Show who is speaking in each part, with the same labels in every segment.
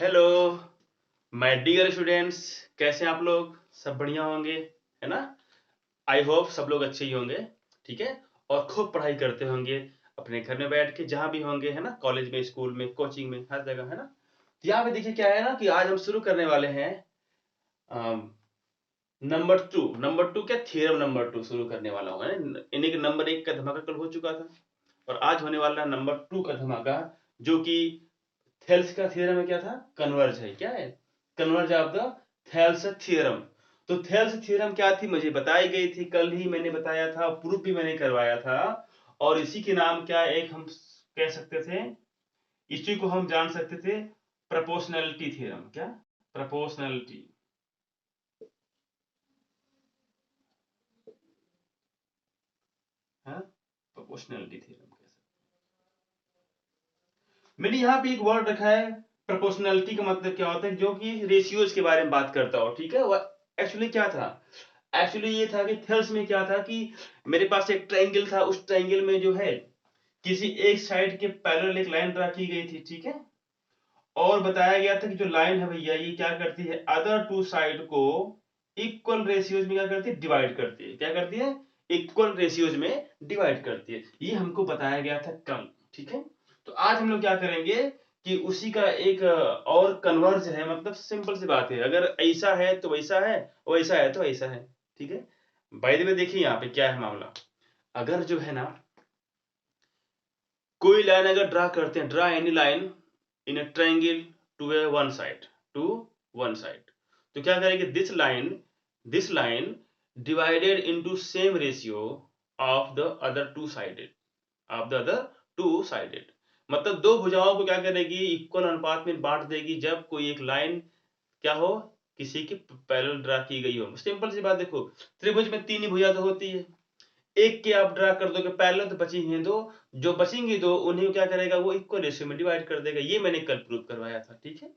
Speaker 1: Hello my dear students, कैसे हैं आप लोग? सब बढ़िया होंगे, है ना? आई होप सब लोग अच्छे ही होंगे, ठीक है? और खूब पढ़ाई करते होंगे अपने घर में बैठ के, जहाँ भी होंगे, है ना? कॉलेज में, स्कूल में, कोचिंग में, हर जगह, है ना? तो यहाँ पे देखिए क्या है ना कि आज हम शुरू करने वाले हैं नंबर 2 क्या थ्योरम नंबर 2 शुरू करने वाला हूँ, है ना? यानी कि नंबर 1 का धमाका कल हो चुका था और आज होने वाला है नंबर 2 का धमाका, जो कि थेल्स का थ्योरम में क्या था? कन्वर्ज है। क्या है? Converse of the Thales theorem. तो थेल्स थ्योरम क्या थी? मुझे बताई गई थी, कल ही मैंने बताया था, प्रूफ भी मैंने करवाया था। और इसी के नाम क्या एक हम कह सकते थे, इसी को हम जान सकते थे प्रोपोर्शनैलिटी थ्योरम। क्या? प्रोपोर्शनैलिटी। हाँ, प्रोपोर्शनैलिटी थ्योरम कह सकते। मैंने यहाँ पे एक वर्ड रखा है, प्रोपोर्शनैलिटी का मतलब क्या होता है, जो कि रेशियोज के बारे में बात करता हो, ठीक है? एक्चुअली क्या था? एक्चुअली ये था कि थेल्स में क्या था कि मेरे पास एक ट्रायंगल था, उस ट्रायंगल में जो है किसी एक साइड के पैरेलल एक लाइन ड्रा की गई थी, ठीक है? और बताया गया था कि जो लाइन है भैया, ये क्या करती है? अदर टू साइड को इक्वल रेशियोज में क्या करती है? डिवाइड करती है। क्या करती है? इक्वल रेशियोज में डिवाइड करती है। ये हमको बताया गया था कल, ठीक है? तो आज हम लोग क्या करेंगे कि उसी का एक और कन्वर्ज है, मतलब सिंपल सी बात है, अगर ऐसा है तो वैसा है, वैसा है तो ऐसा है, ठीक है? बाय द वे देखिए यहाँ पे क्या है मामला। अगर जो है ना, कोई लाइन अगर ड्रा करते हैं, draw any line in a triangle to one side, तो क्या करेंगे? This line divided into same ratio of the other two sided, मतलब दो भुजाओं को क्या करेगी? इक्वल अनुपात में बांट देगी, जब कोई एक लाइन क्या हो? किसी की पैरेलल ड्रा की गई हो। सिंपल सी बात देखो, त्रिभुज में तीन ही भुजा तो होती है, एक के आप ड्रा कर दोगे पैरेलल तो बची हैं दो, जो बचेंगी दो उन्हीं को क्या करेगा? वो इक्वल रेशियो में डिवाइड कर देगा। ये मैंने कल प्रूव करवाया था, ठीक है?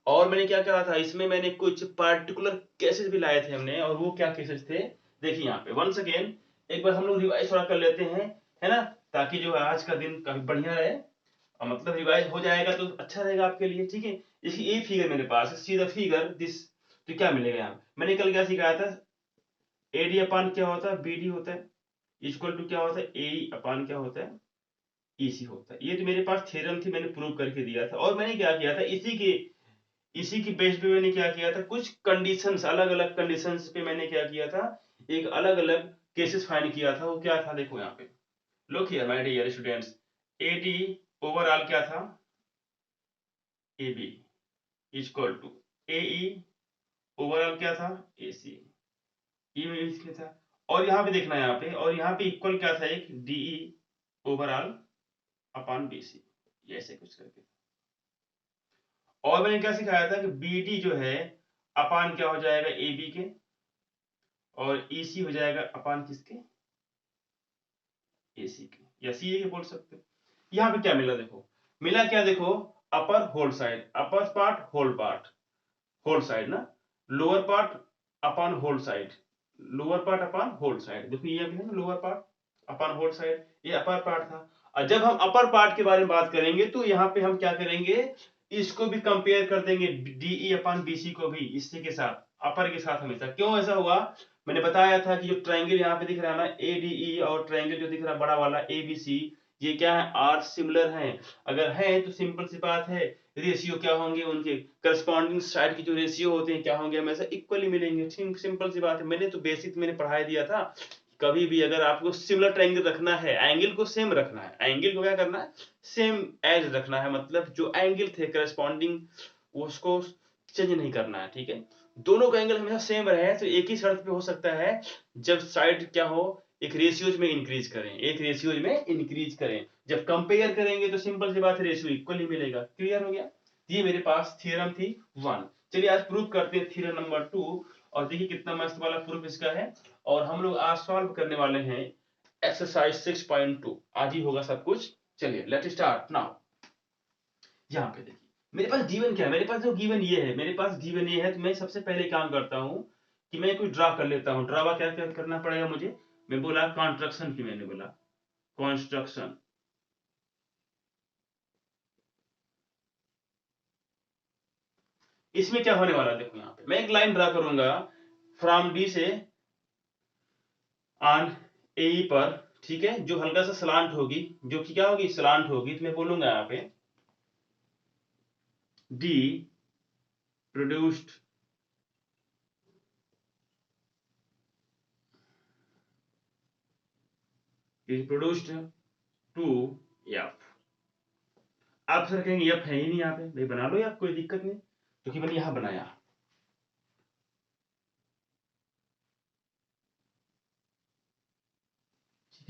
Speaker 1: और मैंने क्या कहा था, इसमें मैंने कुछ पार्टिकुलर केसेस भी लाए थे हमने, और वो क्या केसेस थे देखिए यहाँ पे। वंस अगेन एक बार हम लोग रिवाइज थोड़ा कर लेते हैं, है ना? ताकि जो आज का दिन काफी बढ़िया रहे, और मतलब रिवाइज हो जाएगा तो अच्छा रहेगा आपके लिए, ठीक है? इसकी ये फिगर मेरे पास है, सी द फिगर दिस। तो क्या मिलेगा यहाँ? मैंने कल क्या सिखाया था? एडी अपान क्या होता है? बीडी होता है, इक्वल टू क्या होता है? ए अपान क्या होता है? ईसी होता है। ये तो मेरे पास थ्योरम थी, मैंने प्रूव करके दिया था। और मैंने क्या किया था, इसी की बेस पे मैंने क्या किया था, कुछ कंडीशंस, अलग अलग कंडीशंस पे मैंने क्या किया था, एक अलग अलग केसेस फाइंड किया था। वो क्या था देखो यहाँ पे, look here my dear students. AD overall क्या था? A B equal to AE overall क्या था? AC। ये में इसमें था। और यहाँ पे देखना, यहाँ पे और यहाँ पे इक्वल क्या था? एक DE ओवरऑल अपॉन BC, ये ऐसे कुछ करके। और मैंने क्या सिखाया था कि BD जो है अपान क्या हो जाएगा? AB के, और EC हो जाएगा अपान किसके? AC के, या CA के बोल सकते हो। यहाँ पे क्या मिला देखो, मिला क्या देखो? Upper whole side, upper part whole side ना, lower part upon whole side, lower part upon whole side. देखो ये भी है ना, lower part upon whole side, ये अपर पार्ट था। और जब हम अपर पार्ट के बारे में बात करेंगे तो यहाँ पे हम क्या करेंगे? इसको भी कंपेयर कर देंगे, DE अपॉन BC को भी इसी के साथ, अपर के साथ हमेशा। क्यों ऐसा हुआ? मैंने बताया था कि जो ट्रायंगल यहाँ पे दिख रहा है ना ADE, और ट्रायंगल जो दिख रहा है बड़ा वाला ABC, ये क्या है? आर सिमिलर हैं। अगर है तो सिंपल सी बात है, रेशियो क्या होंगे? उनके करस्पॉन्डिंग साइड के जो रेशियो होते हैं क्या होंगे? हमेशा इक्वली मिलेंगे। सिंपल सी बात है, मैंने तो बेसिक मैंने पढ़ा दिया था। कभी भी अगर आपको सिमिलर ट्रायंगल रखना है, एंगल को सेम रखना है, एंगल को क्या करना है? सेम एज रखना है, मतलब जो एंगल थे करस्पॉन्डिंग उसको चेंज नहीं करना है, ठीक है? दोनों का एंगल हमेशा सेम रहे तो एक ही शर्त पे हो सकता है, जब साइड क्या हो? एक रेशियोज में इंक्रीज करें, एक रेशियोज में इंक्रीज करें। जब कंपेयर करेंगे तो सिंपल सी बात है, रेशियो इक्वल ही मिलेगा। क्लियर हो गया? ये मेरे पास थ्योरम थी 1। चलिए आज प्रूफ करते हैं थ्योरम नंबर 2, और देखिए कितना मस्त वाला प्रूफ इसका है। और हम लोग आज सॉल्व करने वाले हैं एक्सरसाइज 6.2। आज ही होगा सब कुछ। चलिए लेट स्टार्ट नाउ। यहाँ पे देखिए मेरे पास गिवन क्या है, मेरे पास जो गिवन ये है, मेरे पास गिवन ये है, तो मैं सबसे पहले काम करता हूँ कि मैं कुछ ड्रा कर लेता हूँ। ड्रावा क्या क्या करना पड़ेगा मुझे? मैं बोला कॉन्स्ट्रक्शन की, मैंने बोला कॉन्स्ट्रक्शन। इसमें क्या होने वाला देखो, यहाँ पे मैं एक लाइन ड्रा करूंगा फ्रॉम डी से ऑन ए पर, ठीक है, जो हल्का सा सलांट होगी, जो कि क्या होगी, सलांट होगी। तो मैं बोलूंगा यहाँ पे D produced is produced to F. आप सर कहेंगे एफ है ही नहीं यहाँ पे, भाई बना लो एफ, कोई दिक्कत नहीं, क्योंकि मैंने यहां बनाया।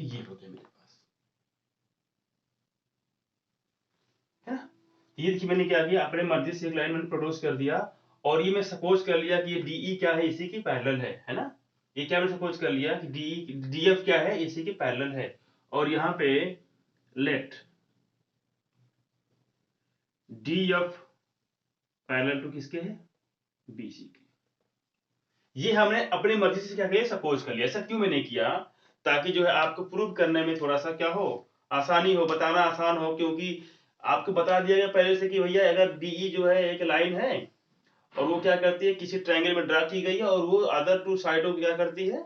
Speaker 1: ये हो गया मेरे पास, है ना। ये देखिए मैंने क्या किया, अपने मर्जी से एक लाइन मैंने प्रोड्यूस कर दिया, और ये मैं सपोज कर लिया कि ये डीई क्या है, इसी की पैरेलल है ना। ये क्या मैं सपोज कर लिया कि डी डीएफ क्या है, इसी के पैरेलल है। और यहाँ पे लेट डीएफ पैरेलल टू किसके है, बीसी के। ये हमने अपनी मर्जी से क्या किया, सपोज कर लिया। ऐसा क्यों मैंने किया, ताकि जो है आपको प्रूव करने में थोड़ा सा क्या हो, आसानी हो, बताना आसान हो। क्योंकि आपको बता दिया गया पहले से कि भैया अगर डीई जो है एक लाइन है, और वो क्या करती है, किसी ट्रायंगल में ड्रा की गई है, और वो अदर टू साइडों को क्या करती है,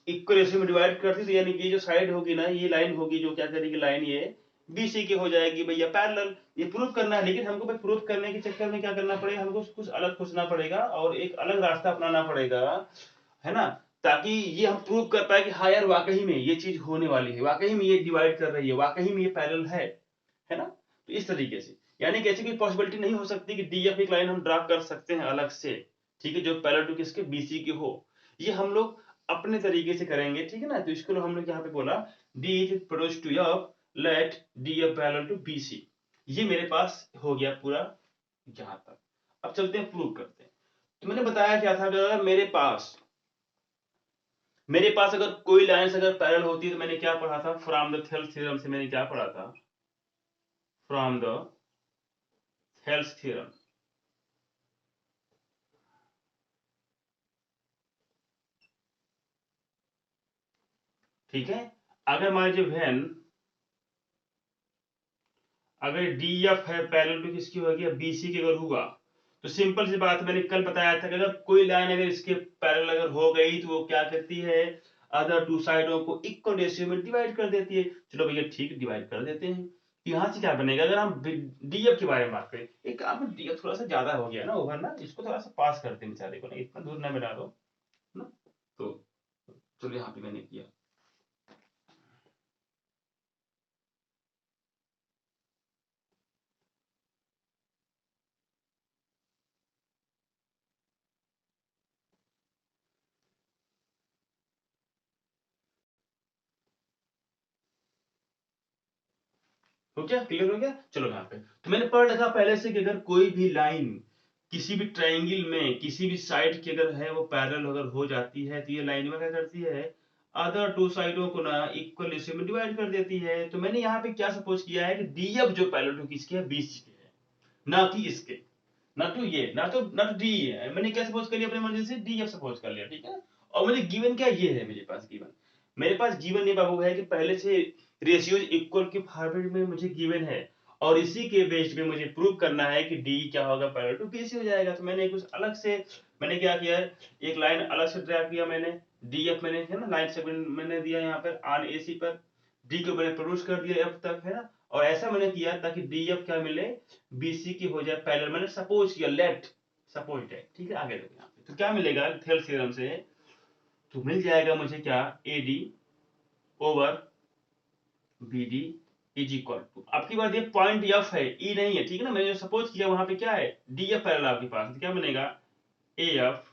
Speaker 1: इक्वल रेशियो में डिवाइड करती है। तो यानी कि जो साइड होगी ना, ये लाइन होगी जो क्या करेगी, लाइन ये बीसी की हो जाएगी भैया पैरेलल। ये प्रूफ करना है, लेकिन हमको भाई प्रूफ करने के चक्कर में क्या करना पड़ेगा, हमको कुछ अलग सोचना पड़ेगा और एक अलग रास्ता अपनाना पड़ेगा, है ना। ताकि ये हम प्रूव कर पाए कि हाँ यार वाकई में ये चीज होने वाली है, वाकई में ये डिवाइड कर रही है, वाकई में ये पैरेलल है ना। तो इस तरीके से, यानी कि ऐसी कोई पॉसिबिलिटी नहीं हो सकती कि डीएफ एक लाइन हम ड्रा कर सकते हैं अलग से, ठीक है, जो पैरेलल टू किसके, बीसी के हो। ये हम लोग अपने तरीके से करेंगे, ठीक है ना। तो इसको हम लोग यहाँ पे बोला D is produce to F, let D F parallel to BC. ये मेरे पास हो गया पूरा यहां तक। अब चलते हैं प्रूव करते हैं। तो मैंने बताया क्या था, अगर मेरे पास अगर कोई लाइंस अगर पैरेलल होती है, तो मैंने क्या पढ़ा था, फ्रॉम द थेल्स थ्योरम से मैंने क्या पढ़ा था, फ्रॉम द थेल्स थ्योरम, ठीक है। अगर मान लीजिए व्हेन, अगर डी एफ है पैरेलल टू किसकी होगी, बीसी की अगर हुआ, तो सिंपल सी बात मैंने कल बताया था कि अगर कोई लाइन अगर इसके पैरेलल अगर हो गई, तो वो क्या करती है, अदर टू साइडों को इक्वल रेशियो में डिवाइड कर देती है। चलो भैया ठीक, डिवाइड कर देते हैं। यहाँ से क्या बनेगा, अगर हम डीएफ के बारे में बात करें, एक काम, डीएफ थोड़ा सा ज्यादा हो गया ना ओवर ना, इसको थोड़ा सा पास करते हैं बेचारे को ना, इतना दूर ना मिला दो ना। तो चलो यहाँ पे मैंने किया, हो गया, क्लियर हो गया। चलो यहाँ पे तो मैंने पढ़ रखा पहले से कि अगर कोई भी लाइन किसी भी ट्रायंगल में किसी भी साइड की अगर है वो पैरेलल अगर हो जाती है, तो ये लाइन में क्या करती है, अदर टू साइडों को ना इक्वल रेशियो में डिवाइड कर देती है। तो मैंने यहाँ पे क्या सपोज किया है कि डीएफ जो पैरेलल टू किसके है, बीसी के है, ना कि इसके, ना तो ये, ना तो डी है। मैंने क्या सपोज कर लिया, अपनी मर्जी से डीएफ सपोज कर लिया, ठीक है। और मुझे गिवन क्या ये है, मेरे पास गिवन ये बाबू है कि पहले से रेशियोज इक्वल के फॉर्मेट में मुझे गिवन है, और इसी के बेस्ड पे मुझे प्रूव करना है कि डी क्या होगा, पैरेलल टू बीसी हो जाएगा। तो मैंने कुछ अलग से, मैंने क्या किया है, एक लाइन अलग से ड्रा किया मैंने, डीएफ मैंने, है ना, लाइन सेगमेंट मैंने दिया यहाँ पर ऑन एसी पर, डी को मैंने प्रोड्यूस कर दिया एफ तक, है ना। और ऐसा मैंने किया ताकि डीएफ क्या मिले, बीसी की हो जाए पैरेलल। मैंने सपोज किया, लेट सपोज है, ठीक है। आगे देखो यहाँ पे तो क्या मिलेगा, थेल्स थ्योरम से तो मिल जाएगा मुझे क्या, A D over B D is equal to, आपकी बात ये पॉइंट एफ है, ई नहीं है, ठीक है ना। मैंने जो सपोज किया वहां पे क्या है, डी एफ पैरेलल आपके पास, तो क्या बनेगा, ए एफ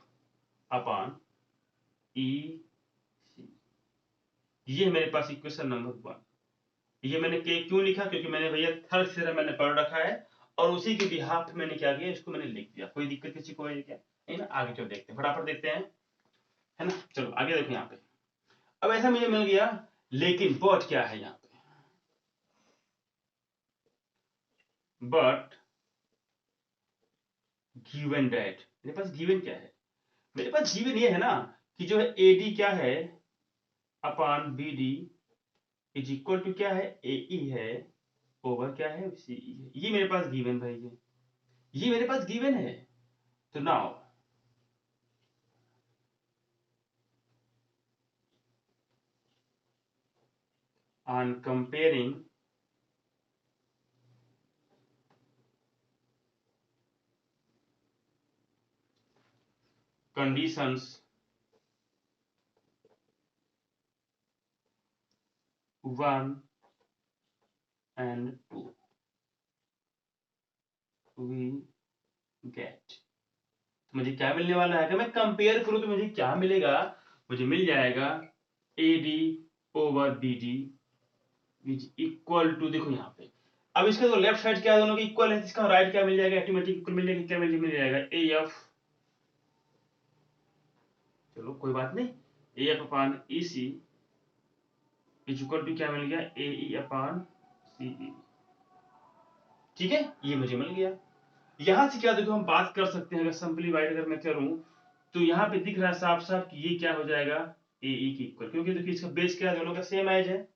Speaker 1: अपॉन ई सी। ये मेरे पास इक्वेशन नंबर 1। ये मैंने के क्यों लिखा, क्योंकि मैंने भैया थर्ड थ्योरम मैंने पढ़ रखा है, और उसी के बिहाफ मैंने क्या किया, इसको मैंने लिख दिया। कोई दिक्कत किसी को है क्या, नहीं ना। आगे चलो देखते हैं, फटाफट देखते हैं, है ना। चलो आगे देखो यहाँ पे, अब ऐसा मुझे मिल गया, लेकिन बट क्या है यहाँ पे, बट गिवन डेट, मेरे पास गिवन क्या है, मेरे पास गिवन ये है ना कि जो है एडी क्या है upon B D is equal to क्या है, ए ई है ओवर क्या है, सी ई है। ये मेरे पास गिवन भाई, ये मेरे पास गिवन है। तो now on comparing conditions 1 and 2 we get, मुझे क्या मिलने वाला है? अगर मैं कंपेयर करूं तो मुझे क्या मिलेगा? मुझे मिल जाएगा AD over BD is equal to, देखो यहाँ पे अब इसका तो लेफ्ट साइड क्या है, दोनों के इक्वल है, इसका राइट क्या मिल जाएगा? ऑटोमेटिक इक्वल मिल जाएगा। क्या मिल जाएगा? AF, चलो कोई बात नहीं, AF upon EC is equal to क्या मिल गया? AE अपान CE। ठीक है, ये मुझे मिल गया। यहां से क्या देखो हम बात कर सकते हैं, अगर सिंपलीफाइड अगर मैं करूं तो यहाँ पे दिख रहा है साफ साफ कि ये क्या हो जाएगा? AE की इक्वल, क्योंकि देखिए इसका बेस क्या है, दोनों का सेम एज है।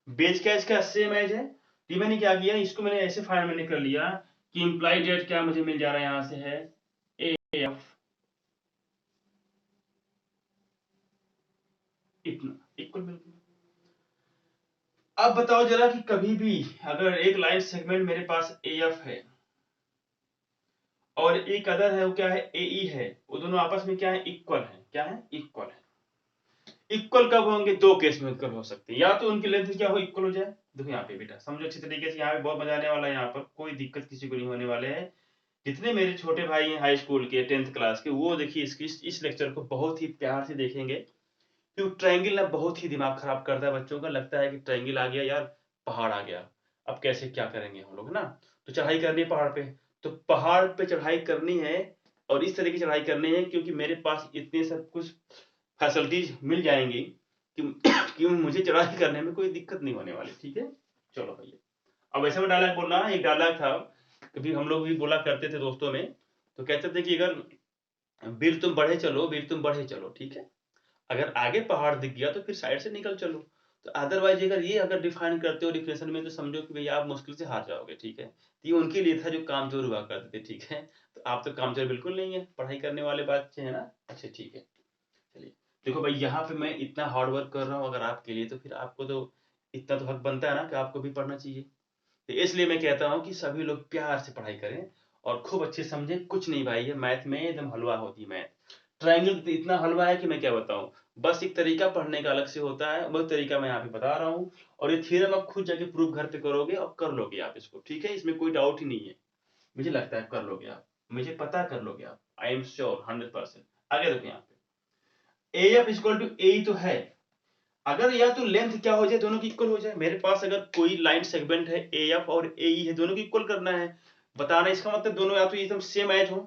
Speaker 1: बेस क्या इसका? सेम एज है। ये मैंने क्या किया, इसको मैंने ऐसे फाइंड मैंने कर लिया कि इंप्लाइड रेट क्या मुझे मिल जा रहा है, यहां से है AF इतना इक्वल मिल गया। अब बताओ जरा कि कभी भी अगर एक लाइन सेगमेंट मेरे पास AF है और एक अदर है वो क्या है? AE है, वो दोनों आपस में क्या है? इक्वल है। क्या है? इक्वल है। इक्वल कब होंगे? दो केस में इक्वल हो सकते हैं, या तो उनकी लेंथ क्या हो? इक्वल हो जाए। देखो यहाँ पे बेटा समझो अच्छी तरीके से, यहाँ पे बहुत मजा आने वाला है, यहाँ पर कोई दिक्कत किसी को नहीं होने वाले है। जितने मेरे छोटे भाई हैं हाई स्कूल के 10th क्लास के, वो देखिए इस लेक्चर को बहुत ही प्यार से देखेंगे, क्योंकि ट्रायंगल ना बहुत ही दिमाग खराब करता है बच्चों का। लगता है कि ट्रायंगल आ गया यार, पहाड़ आ गया, अब कैसे क्या करेंगे हम लोग ना। तो चढ़ाई करनी है पहाड़ पे, तो पहाड़ पे चढ़ाई करनी है और इस तरह की चढ़ाई करनी है, क्योंकि मेरे पास इतने सब कुछ फैसिलिटीज मिल जाएंगी कि मुझे चढ़ाई करने में कोई दिक्कत नहीं होने वाली। ठीक है, चलो भैया। अब ऐसे में डायलॉग बोलना, एक डायलॉग था कभी हम लोग भी बोला करते थे दोस्तों में, तो कहते थे कि अगर वीर तुम बढ़े चलो, वीर तुम बढ़े चलो, ठीक है, अगर आगे पहाड़ दिख गया तो फिर साइड से निकल चलो। तो अदरवाइज अगर ये अगर डिफाइन करते हो डिफिनेशन में, तो समझो कि भैया आप मुश्किल से हार जाओगे। ठीक है, तो ये उनके लिए था जो कामचोर हुआ करते थे। ठीक है, तो आप तो कामचोर बिल्कुल नहीं है, पढ़ाई करने वाले बच्चे हैं ना। अच्छा ठीक है, चलिए देखो भाई, यहाँ पे मैं इतना हार्ड वर्क कर रहा हूँ अगर आपके लिए, तो फिर आपको तो इतना तो हक बनता है ना कि आपको भी पढ़ना चाहिए। तो इसलिए मैं कहता हूँ कि सभी लोग प्यार से पढ़ाई करें और खूब अच्छे समझें। कुछ नहीं भाई, ये मैथ में एकदम हलवा होती है मैथ। ट्रायंगल तो इतना हलवा है कि मैं क्या बताऊं। बस एक तरीका पढ़ने का अलग से होता है, वो तरीका मैं यहाँ पे बता रहा हूँ, और ये थ्योरम आप खुद जाके प्रूव घर पे करोगे और कर लोगे आप इसको। ठीक है, इसमें कोई डाउट ही नहीं है, मुझे लगता है कर लोगे आप, मुझे पता कर लोगे आप, आई एम श्योर 100%। आगे देखो यहाँ पे AF इक्वल टू AE तो है, अगर या तो लेंथ क्या हो जाए, दोनों की इक्वल हो जाए। मेरे पास अगर कोई लाइन सेगमेंट है AF और AE है, दोनों की इक्वल करना है, बताना इसका मतलब दोनों या तो एकदम सेम एज हो।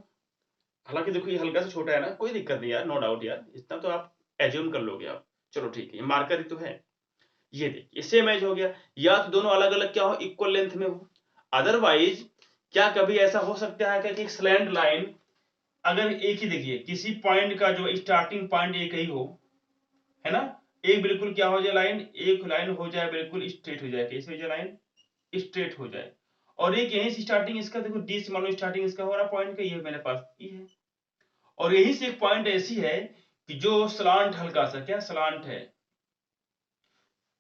Speaker 1: हालांकि देखो ये हल्का सा छोटा है ना, कोई दिक्कत नहीं यार, नो डाउट यार, इतना तो आप एज्यूम कर लोगे आप। चलो ठीक है, ये मार्कर ही तो है, ये देखिए सेम एज हो गया। या तो दोनों अलग अलग क्या हो? इक्वल लेंथ में हो। अदरवाइज क्या कभी ऐसा हो सकता है कि एक स्लैंट लाइन अगर एक ही, देखिए किसी पॉइंट का जो स्टार्टिंग पॉइंट एक ही हो, है ना, एक बिल्कुल क्या हो जाए लाइन, एक लाइन हो जाए बिल्कुल स्ट्रेट हो जाए, कैसे हो जाए लाइन? स्ट्रेट हो जाए। और एक यहीं से स्टार्टिंग इसका, देखो डी से मान लो स्टार्टिंग इसका हो रहा पॉइंट का, ये मेरे पास ई है, और यहीं से एक पॉइंट ऐसी है कि जो स्लांट हल्का सा, क्या स्लांट है,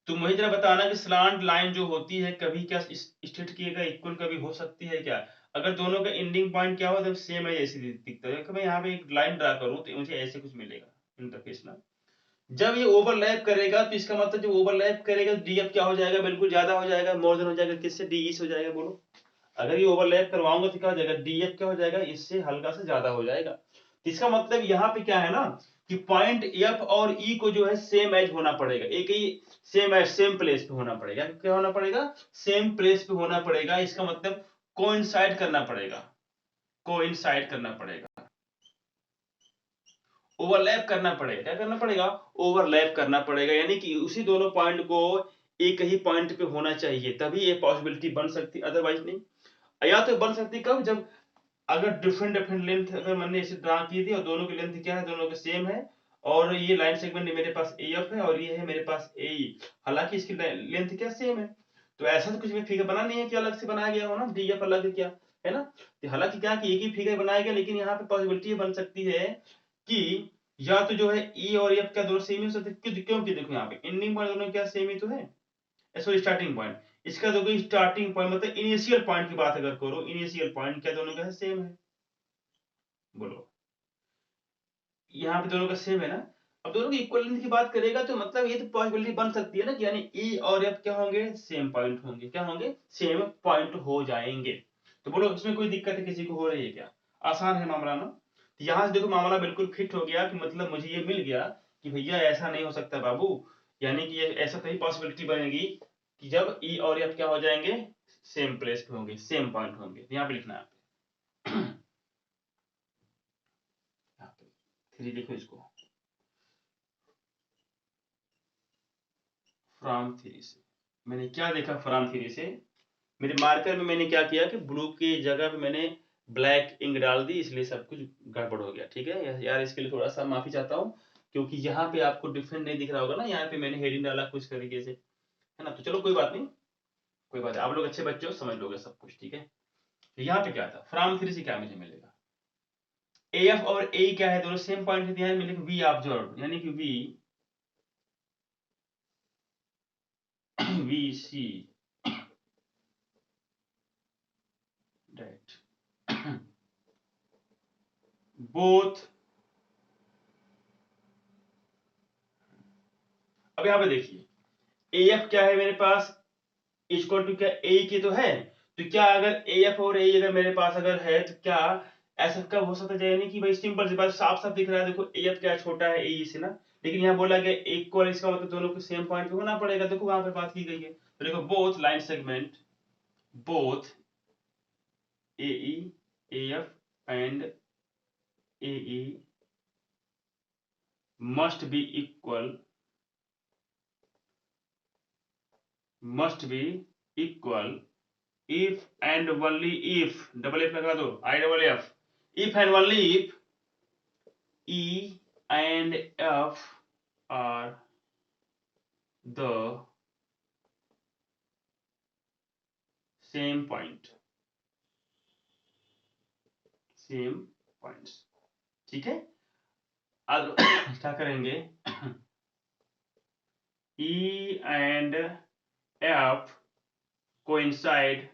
Speaker 1: तो मुझे जरा बताना कि स्लांट लाइन जो होती है कभी क्या स्ट्रेट की का इक्वल कभी हो सकती है क्या? अगर दोनों का एंडिंग पॉइंट क्या हो, तब सेम है ऐसे दिखता है। मैं यहाँ पे एक लाइन ड्रा करूं तो मुझे ऐसे कुछ मिलेगा इंटरफेस ना। जब ये ओवरलैप करेगा तो इसका मतलब जब ओवरलैप करेगा तो डीएफ क्या हो जाएगा? बिल्कुल ज्यादा हो जाएगा, मोर देन हो जाएगा, किससे? डीई से हो जाएगा। बोलो, अगर ये ओवरलैप करवाऊंगा तो क्या हो जाएगा? डीएफ क्या हो जाएगा? इससे हल्का सा ज्यादा हो जाएगा। तो इसका मतलब यहाँ पे क्या है ना कि पॉइंट एफ और ई को जो है सेम एज होना पड़ेगा, एक ही सेम एज, सेम प्लेस पे होना पड़ेगा। क्या होना पड़ेगा? सेम प्लेस पे होना पड़ेगा। इसका मतलब कोइंसाइड करना पड़ेगा, कोइंसाइड करना पड़ेगा, ओवरलैप करना पड़ेगा। क्या करना पड़ेगा? ओवरलैप करना पड़ेगा, यानी कि उसी दोनों पॉइंट को एक ही पॉइंट पे होना चाहिए, तभी ये पॉसिबिलिटी बन सकती, अदरवाइज नहीं। या तो बन सकती कब? जब अगर डिफरेंट डिफरेंट लेंथ अगर मैंने इसे ड्रा की थी और दोनों की लेंथ क्या है? दोनों के सेम है, और ये लाइन सेगमेंट मेरे पास AF है और ये है मेरे पास AE, हालांकि इसकी लेंथ क्या सेम है। तो ऐसा तो कुछ भी फिगर बना नहीं है कि अलग से बनाया गया हो ना, DF अलग है क्या, है ना। तो हालांकि क्या कि एक ही फिगर बनाया गया, लेकिन यहाँ पे पॉसिबिलिटी बन सकती है कि या तो जो है ई और एफ क्या दोनों सेम ही हो सकते हैं, क्योंकि देखो यहाँ पे एंडिंग पॉइंट दोनों क्या सेम ही तो है, सॉरी स्टार्टिंग पॉइंट। इसका देखो स्टार्टिंग पॉइंट मतलब इनिशियल पॉइंट की बात अगर करो, इनिशियल पॉइंट क्या दोनों का सेम है, बोलो यहाँ पे दोनों का सेम है ना। अब दोनों की इक्वल लेंथ की बात करेगा तो मतलब ये तो पॉसिबिलिटी बन सकती है ना कि यानी ई और एफ क्या होंगे, सेम पॉइंट होंगे, क्या होंगे, सेम पॉइंट हो जाएंगे। तो बोलो इसमें कोई दिक्कत है किसी को हो रही है क्या, आसान है मामला ना। तो यहाँ से देखो मामला बिल्कुल फिट हो गया कि मतलब मुझे ये मिल गया कि भैया ऐसा नहीं हो सकता बाबू, यानी कि ये ऐसा तभी पॉसिबिलिटी बनेगी कि जब ई और एफ क्या हो जाएंगे, सेम प्लेस पे होंगे, सेम पॉइंट होंगे। यहाँ पे लिखना है यहाँ पे 3 देखो इसको, फ्रॉम 3 से मैंने क्या देखा, फ्रॉम 3 से मेरे मार्कर में मैंने क्या किया कि ब्लू की जगह पे मैंने ब्लैक इंक डाल दी, इसलिए सब कुछ गड़बड़ हो गया। ठीक है यार, इसके लिए थोड़ा सा माफी चाहता हूँ, क्योंकि यहाँ पे आपको डिफरेंट नहीं दिख रहा होगा ना, यहाँ पे मैंने हेडिंग डाला कुछ तरीके से, है ना। तो चलो कोई बात नहीं, कोई बात नहीं, आप लोग अच्छे बच्चे हो, समझ लोगे सब कुछ। ठीक है, तो यहाँ पे क्या था, फ्रॉम 3 से क्या मुझे मिलेगा, ए एफ और ए क्या है, दोनों सेम पॉइंट है, यहाँ मिलेगा वी ऑब्जर्व, यानी कि we we see that both. अब यहाँ पे देखिए ए एफ क्या है मेरे पास, इक्वल टू क्या ए की तो है, तो क्या अगर ए एफ और ए अगर मेरे पास अगर है तो क्या ऐसा कब हो सकता है, यानी कि भाई सिंपल सी बात, साफ साफ दिख रहा है, देखो ए एफ क्या छोटा है ए से ना, लेकिन यहाँ बोला गया इक्वल, इसका मतलब दोनों को सेम पॉइंट पे होना पड़ेगा, देखो वहां पे बात की गई है। तो देखो both line segment, both A E A F and A E must be equal, must be equal if and only if, double F लगा दो, I double F, if and only if E and F are the same point, same points। ठीक है, अब क्या करेंगे, E and F coincides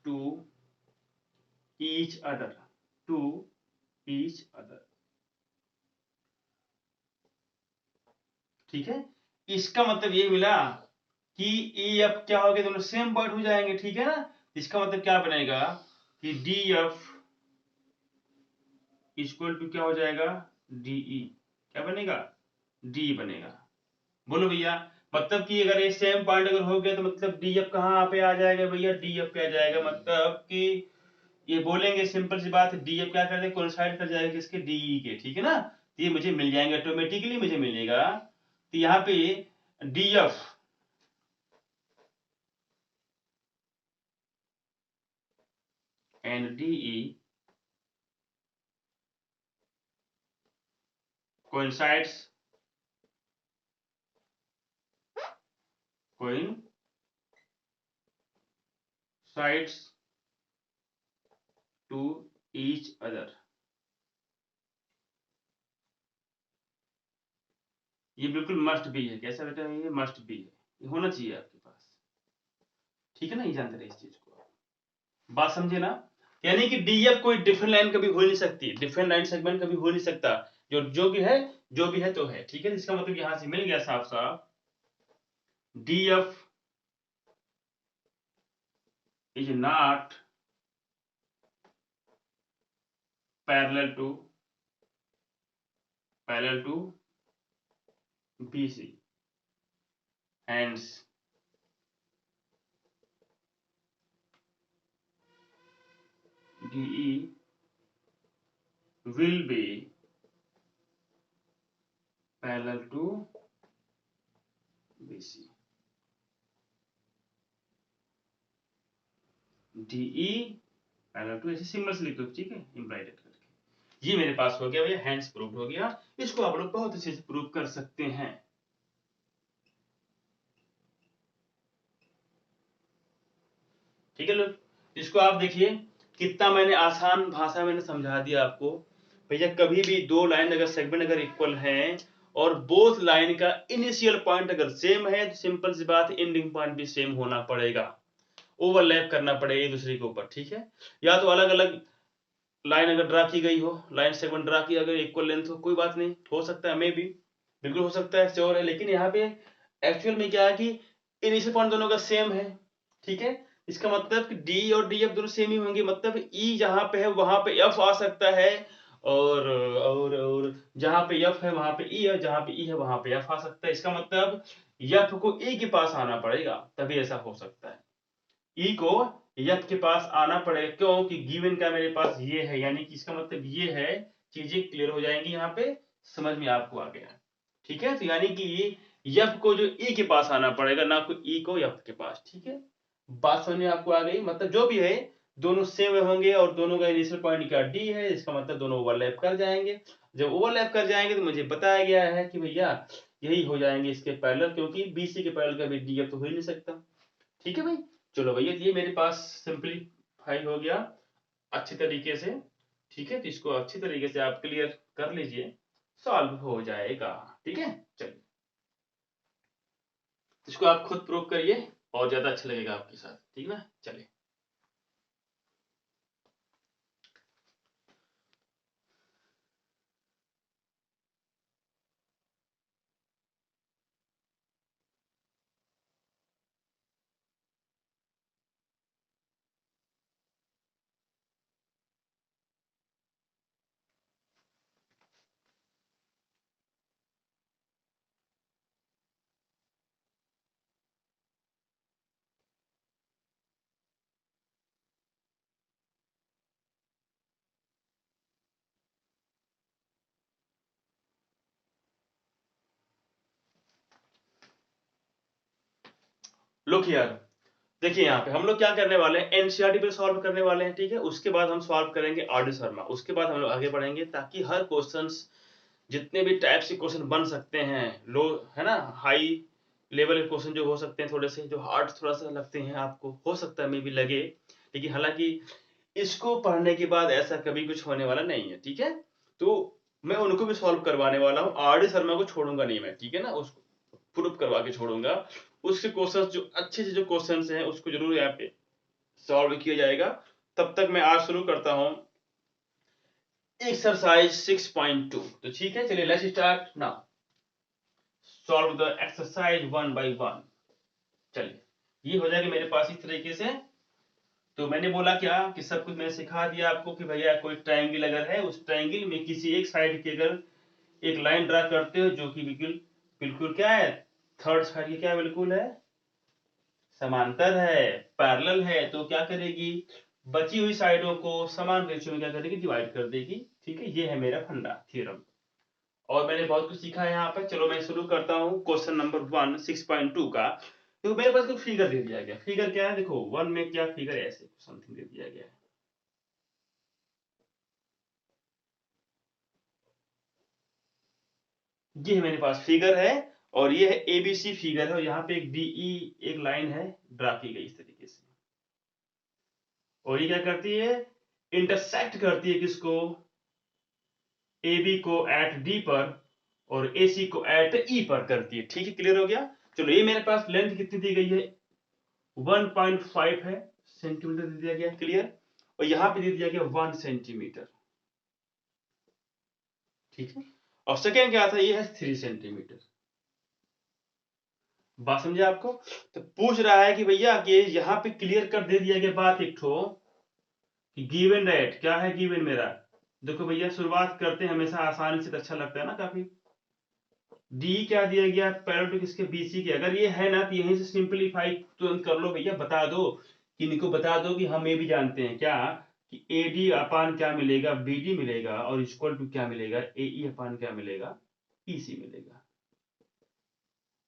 Speaker 1: to each other, to each other। ठीक है, इसका मतलब ये मिला कि ई एफ क्या हो गया, दोनों सेम पॉइंट हो जाएंगे। ठीक है ना, इसका मतलब क्या बनेगा कि डी एफ इक्वल टू क्या हो जाएगा, डीई, क्या बनेगा, डी बनेगा। बोलो भैया, मतलब कि अगर ये सेम पॉइंट अगर हो गया तो मतलब डी एफ कहाँ पे आ जाएगा भैया, डी एफ पे आ जाएगा, मतलब कि ये बोलेंगे सिंपल सी बात, डी एफ क्या कर देगा, कोइंसाइड कर जाएगा किसके, डीई के। ठीक है ना, तो ये मुझे मिल जाएंगे ऑटोमेटिकली, मुझे मिलेगा। तो यहाँ पे D F and DE coincides to each other। ये बिल्कुल मस्ट बी है, कैसा बेटा, ये मस्ट बी है, ये होना चाहिए आपके पास। ठीक है ना, ये जानते रहे इस चीज को, बात समझे ना। यानी कि डीएफ कोई डिफरेंट लाइन कभी हो नहीं सकती, डिफरेंट लाइन सेगमेंट कभी हो नहीं सकता, जो जो भी है, जो भी है तो है। ठीक है, इसका मतलब यहां से मिल गया साफ साफ, DF is not parallel to BC, hence DE will be parallel to BC। DE parallel to, ऐसे सिंबल से लिख दो। ठीक है, इम्प्लाइड करके, ये मेरे पास हो गया भैया, हैंड्स प्रूव हो गया। इसको आप लोग बहुत अच्छे से प्रूव कर सकते हैं। ठीक है लोग, इसको आप देखिए कितना मैंने आसान भाषा में समझा दिया आपको। भैया कभी भी दो लाइन अगर सेगमेंट अगर इक्वल हैं और बोथ लाइन का इनिशियल पॉइंट अगर सेम है तो सिंपल सी बात एंडिंग पॉइंट भी सेम होना पड़ेगा, ओवरलैप करना पड़ेगा एक दूसरे के ऊपर, ठीक है। या तो अलग अलग लाइन अगर ड्रा की गई हो, लाइन सेगमेंट ड्रा की अगर इक्वल लेंथ हो, कोई बात नहीं, हो सकता है, मे भी बिल्कुल हो सकता है, श्योर है। लेकिन यहाँ पे एक्चुअल में क्या है कि इनिशियल पॉइंट दोनों का सेम है, ठीक है। इसका मतलब कि डी और डी एफ दोनों सेम ही होंगे, मतलब ई जहां पे है वहां पे एफ आ सकता है, और जहां पे एफ है वहां पे ई है, जहां पे ई है वहां पे एफ आ सकता है। इसका मतलब एफ को ई के पास आना पड़ेगा तभी ऐसा हो सकता है, ई को एफ के पास आना पड़ेगा, क्यों कि गिवन का मेरे पास ये है, यानी कि इसका मतलब ये है, चीजें क्लियर हो जाएंगी यहाँ पे, समझ में आपको आ गया, ठीक है। तो यानी कि एफ को जो ई के पास आना पड़ेगा, ना को ई को एफ के पास, ठीक है। बात समझ में आपको आ गई, मतलब जो भी है दोनों सेम होंगे और दोनों का इनिशियल पॉइंट का डी है, इसका मतलब दोनों ओवरलैप कर जाएंगे। जब ओवरलैप कर जाएंगे तो मुझे बताया गया है कि भैया यही हो जाएंगे इसके पैरेलल, क्योंकि बीसी के पैरेलल का भी डी एफ तो हो ही नहीं सकता, ठीक है भाई। चलो भैया ये मेरे पास सिंपलीफाई हो गया अच्छी तरीके से, ठीक है। तो इसको अच्छी तरीके से आप क्लियर कर लीजिए, सॉल्व हो जाएगा, ठीक है। चलिए इसको आप खुद प्रूव करिए और ज्यादा अच्छा लगेगा आपके साथ, ठीक ना। चलिए लुक यार, देखिए यहाँ पे हम लोग क्या करने वाले हैं, एनसीईआरटी पे सॉल्व करने वाले हैं, ठीक है। उसके बाद हम सॉल्व करेंगे आर डी शर्मा, उसके बाद हम लोग आगे बढ़ेंगे, ताकि हर क्वेश्चंस जितने भी टाइप से क्वेश्चन बन सकते हैं, लो है ना, हाई लेवल के क्वेश्चन जो हो सकते हैं, थोड़े से जो हार्ड थोड़ा सा लगते हैं आपको, हो सकता है मे भी लगे, लेकिन हालांकि इसको पढ़ने के बाद ऐसा कभी कुछ होने वाला नहीं है, ठीक है। तो मैं उनको भी सॉल्व करवाने वाला हूँ, आर डी शर्मा को छोड़ूंगा नहीं मैं, ठीक है ना, उसको प्रूफ करवा के छोड़ूंगा। उसके क्वेश्चंस जो अच्छे से जो क्वेश्चंस हैं उसको जरूर यहाँ पे सॉल्व किया जाएगा। तब तक मैं आज शुरू करता हूँ एक्सरसाइज 6.2। तो ठीक है, चलिए let's start now, solve the exercise one by one. चलिए ये हो जाएगा मेरे पास इस तरीके से। तो मैंने बोला क्या कि सब कुछ मैंने सिखा दिया आपको कि भैया कोई ट्रायंगल अगर है, उस ट्रायंगल में किसी एक साइड की अगर एक लाइन ड्रा करते हो जो कि बिल्कुल बिल्कुल क्या है, थर्ड साइड की क्या बिल्कुल है, समांतर है, पैरेलल है, तो क्या करेगी, बची हुई साइडों को समान रेशियो में क्या करेगी, डिवाइड कर देगी, ठीक है। ये है मेरा फंडा थ्योरम, और मैंने बहुत कुछ सीखा है यहाँ पर। चलो मैं शुरू करता हूँ क्वेश्चन नंबर 1 6.2 का। तो मेरे पास कुछ फिगर दे दिया गया, फिगर क्या है देखो, वन में क्या फिगर ऐसे समथिंग दे दिया गया है, ये है मेरे पास फिगर है, और ये है एबीसी फिगर है, और यहाँ पे एक डीई एक लाइन है ड्रा की गई इस तरीके से, और ये क्या करती है, इंटरसेक्ट करती है किसको, ए बी को एट डी पर और ए सी को एट ई पर करती है, ठीक है। क्लियर हो गया। चलो ये मेरे पास लेंथ कितनी दी गई है, 1.5 है सेंटीमीटर दे दिया गया, क्लियर। और यहां पे दे दिया गया 1 सेंटीमीटर, ठीक है। और सेकेंड क्या था, ये है 3 सेंटीमीटर। बात समझे आपको। तो पूछ रहा है कि भैया कि यहां पे क्लियर कर दे दिया गया बात एक ठो कि गिवन रेट क्या है, गिवन मेरा, देखो भैया शुरुआत करते हैं हमेशा आसानी से, तो अच्छा लगता है ना काफी। डी क्या दिया गया, पैरेलल टू किसके, बीसी के। अगर ये है ना तो यहीं से सिंपलीफाई तुरंत कर लो भैया, बता दो कि इनको बता दो कि हम ये भी जानते हैं क्या, कि ए डी अपान क्या मिलेगा, बी डी मिलेगा, और इक्वल टू क्या मिलेगा, ए ई अपान क्या मिलेगा, ई सी मिलेगा।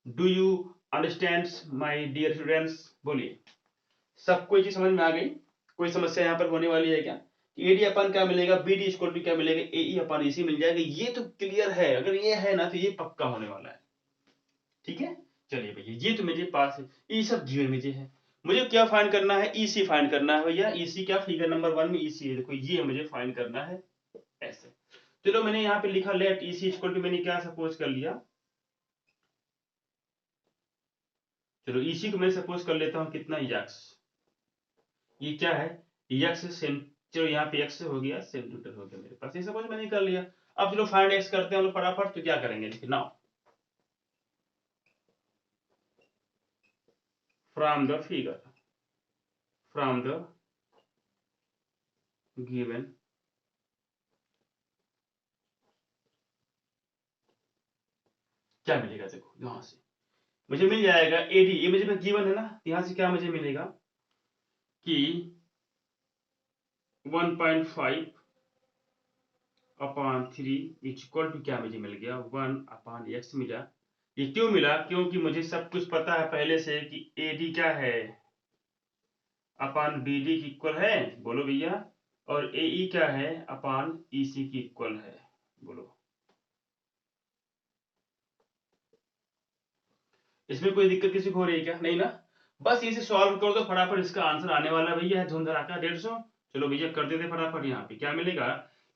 Speaker 1: Do you understand my dear students, बोलिए सबको ये चीज समझ में आ गई, कोई समस्या यहाँ पर होने वाली है क्या, ए डी अपान क्या मिलेगा, बी डी इक्वल टू क्या मिलेगा, ए ई अपान ई सी मिल जाएगा, ये तो क्लियर है। अगर ये है ना तो ये पक्का होने वाला है, ठीक है। चलिए भैया ये तो मेरे पास है, ये सब जीवन में है। मुझे क्या फाइंड करना है, ईसी फाइंड करना है भैया। ईसी क्या, फिगर नंबर 1 में ईसी है, देखो ये मुझे फाइंड करना है ऐसे। चलो मैंने यहाँ पे लिखा लेट ईसी इक्वल टू, मैंने क्या सपोज कर लिया, चलो ईसी को मैं सपोज कर लेता हूँ कितना, यक्स, ये क्या है, यक्स सेम, चलो यहाँ पे एक्स हो गया, सेंटीमीटर हो गया मेरे पास, ये सपोज मैंने कर लिया। अब चलो फाइंड एक्स करते हैं हम लोग फटाफट। तो क्या करेंगे, देखिए now from the figure, from the given क्या मिलेगा, देखो यहां से मुझे मिल जाएगा एडी, ये मुझे गिवन है ना, यहां से क्या मुझे मिलेगा कि 1.5 अपॉन 3 इक्वल टू क्या मुझे मिल गया, 1 अपॉन एक्स मिला। ये क्यों मिला, क्योंकि मुझे सब कुछ पता है पहले से कि एडी क्या है, अपॉन बीडी की इक्वल है, बोलो भैया, और एई क्या है, अपॉन ईसी की इक्वल है, बोलो। इसमें कोई दिक्कत किसी को हो रही है क्या, नहीं ना। बस इसे सॉल्व कर दो फटाफट, इसका आंसर आने वाला भैया है धुंधरा का 150। चलो भैया कर देते फटाफट, यहाँ पे क्या मिलेगा,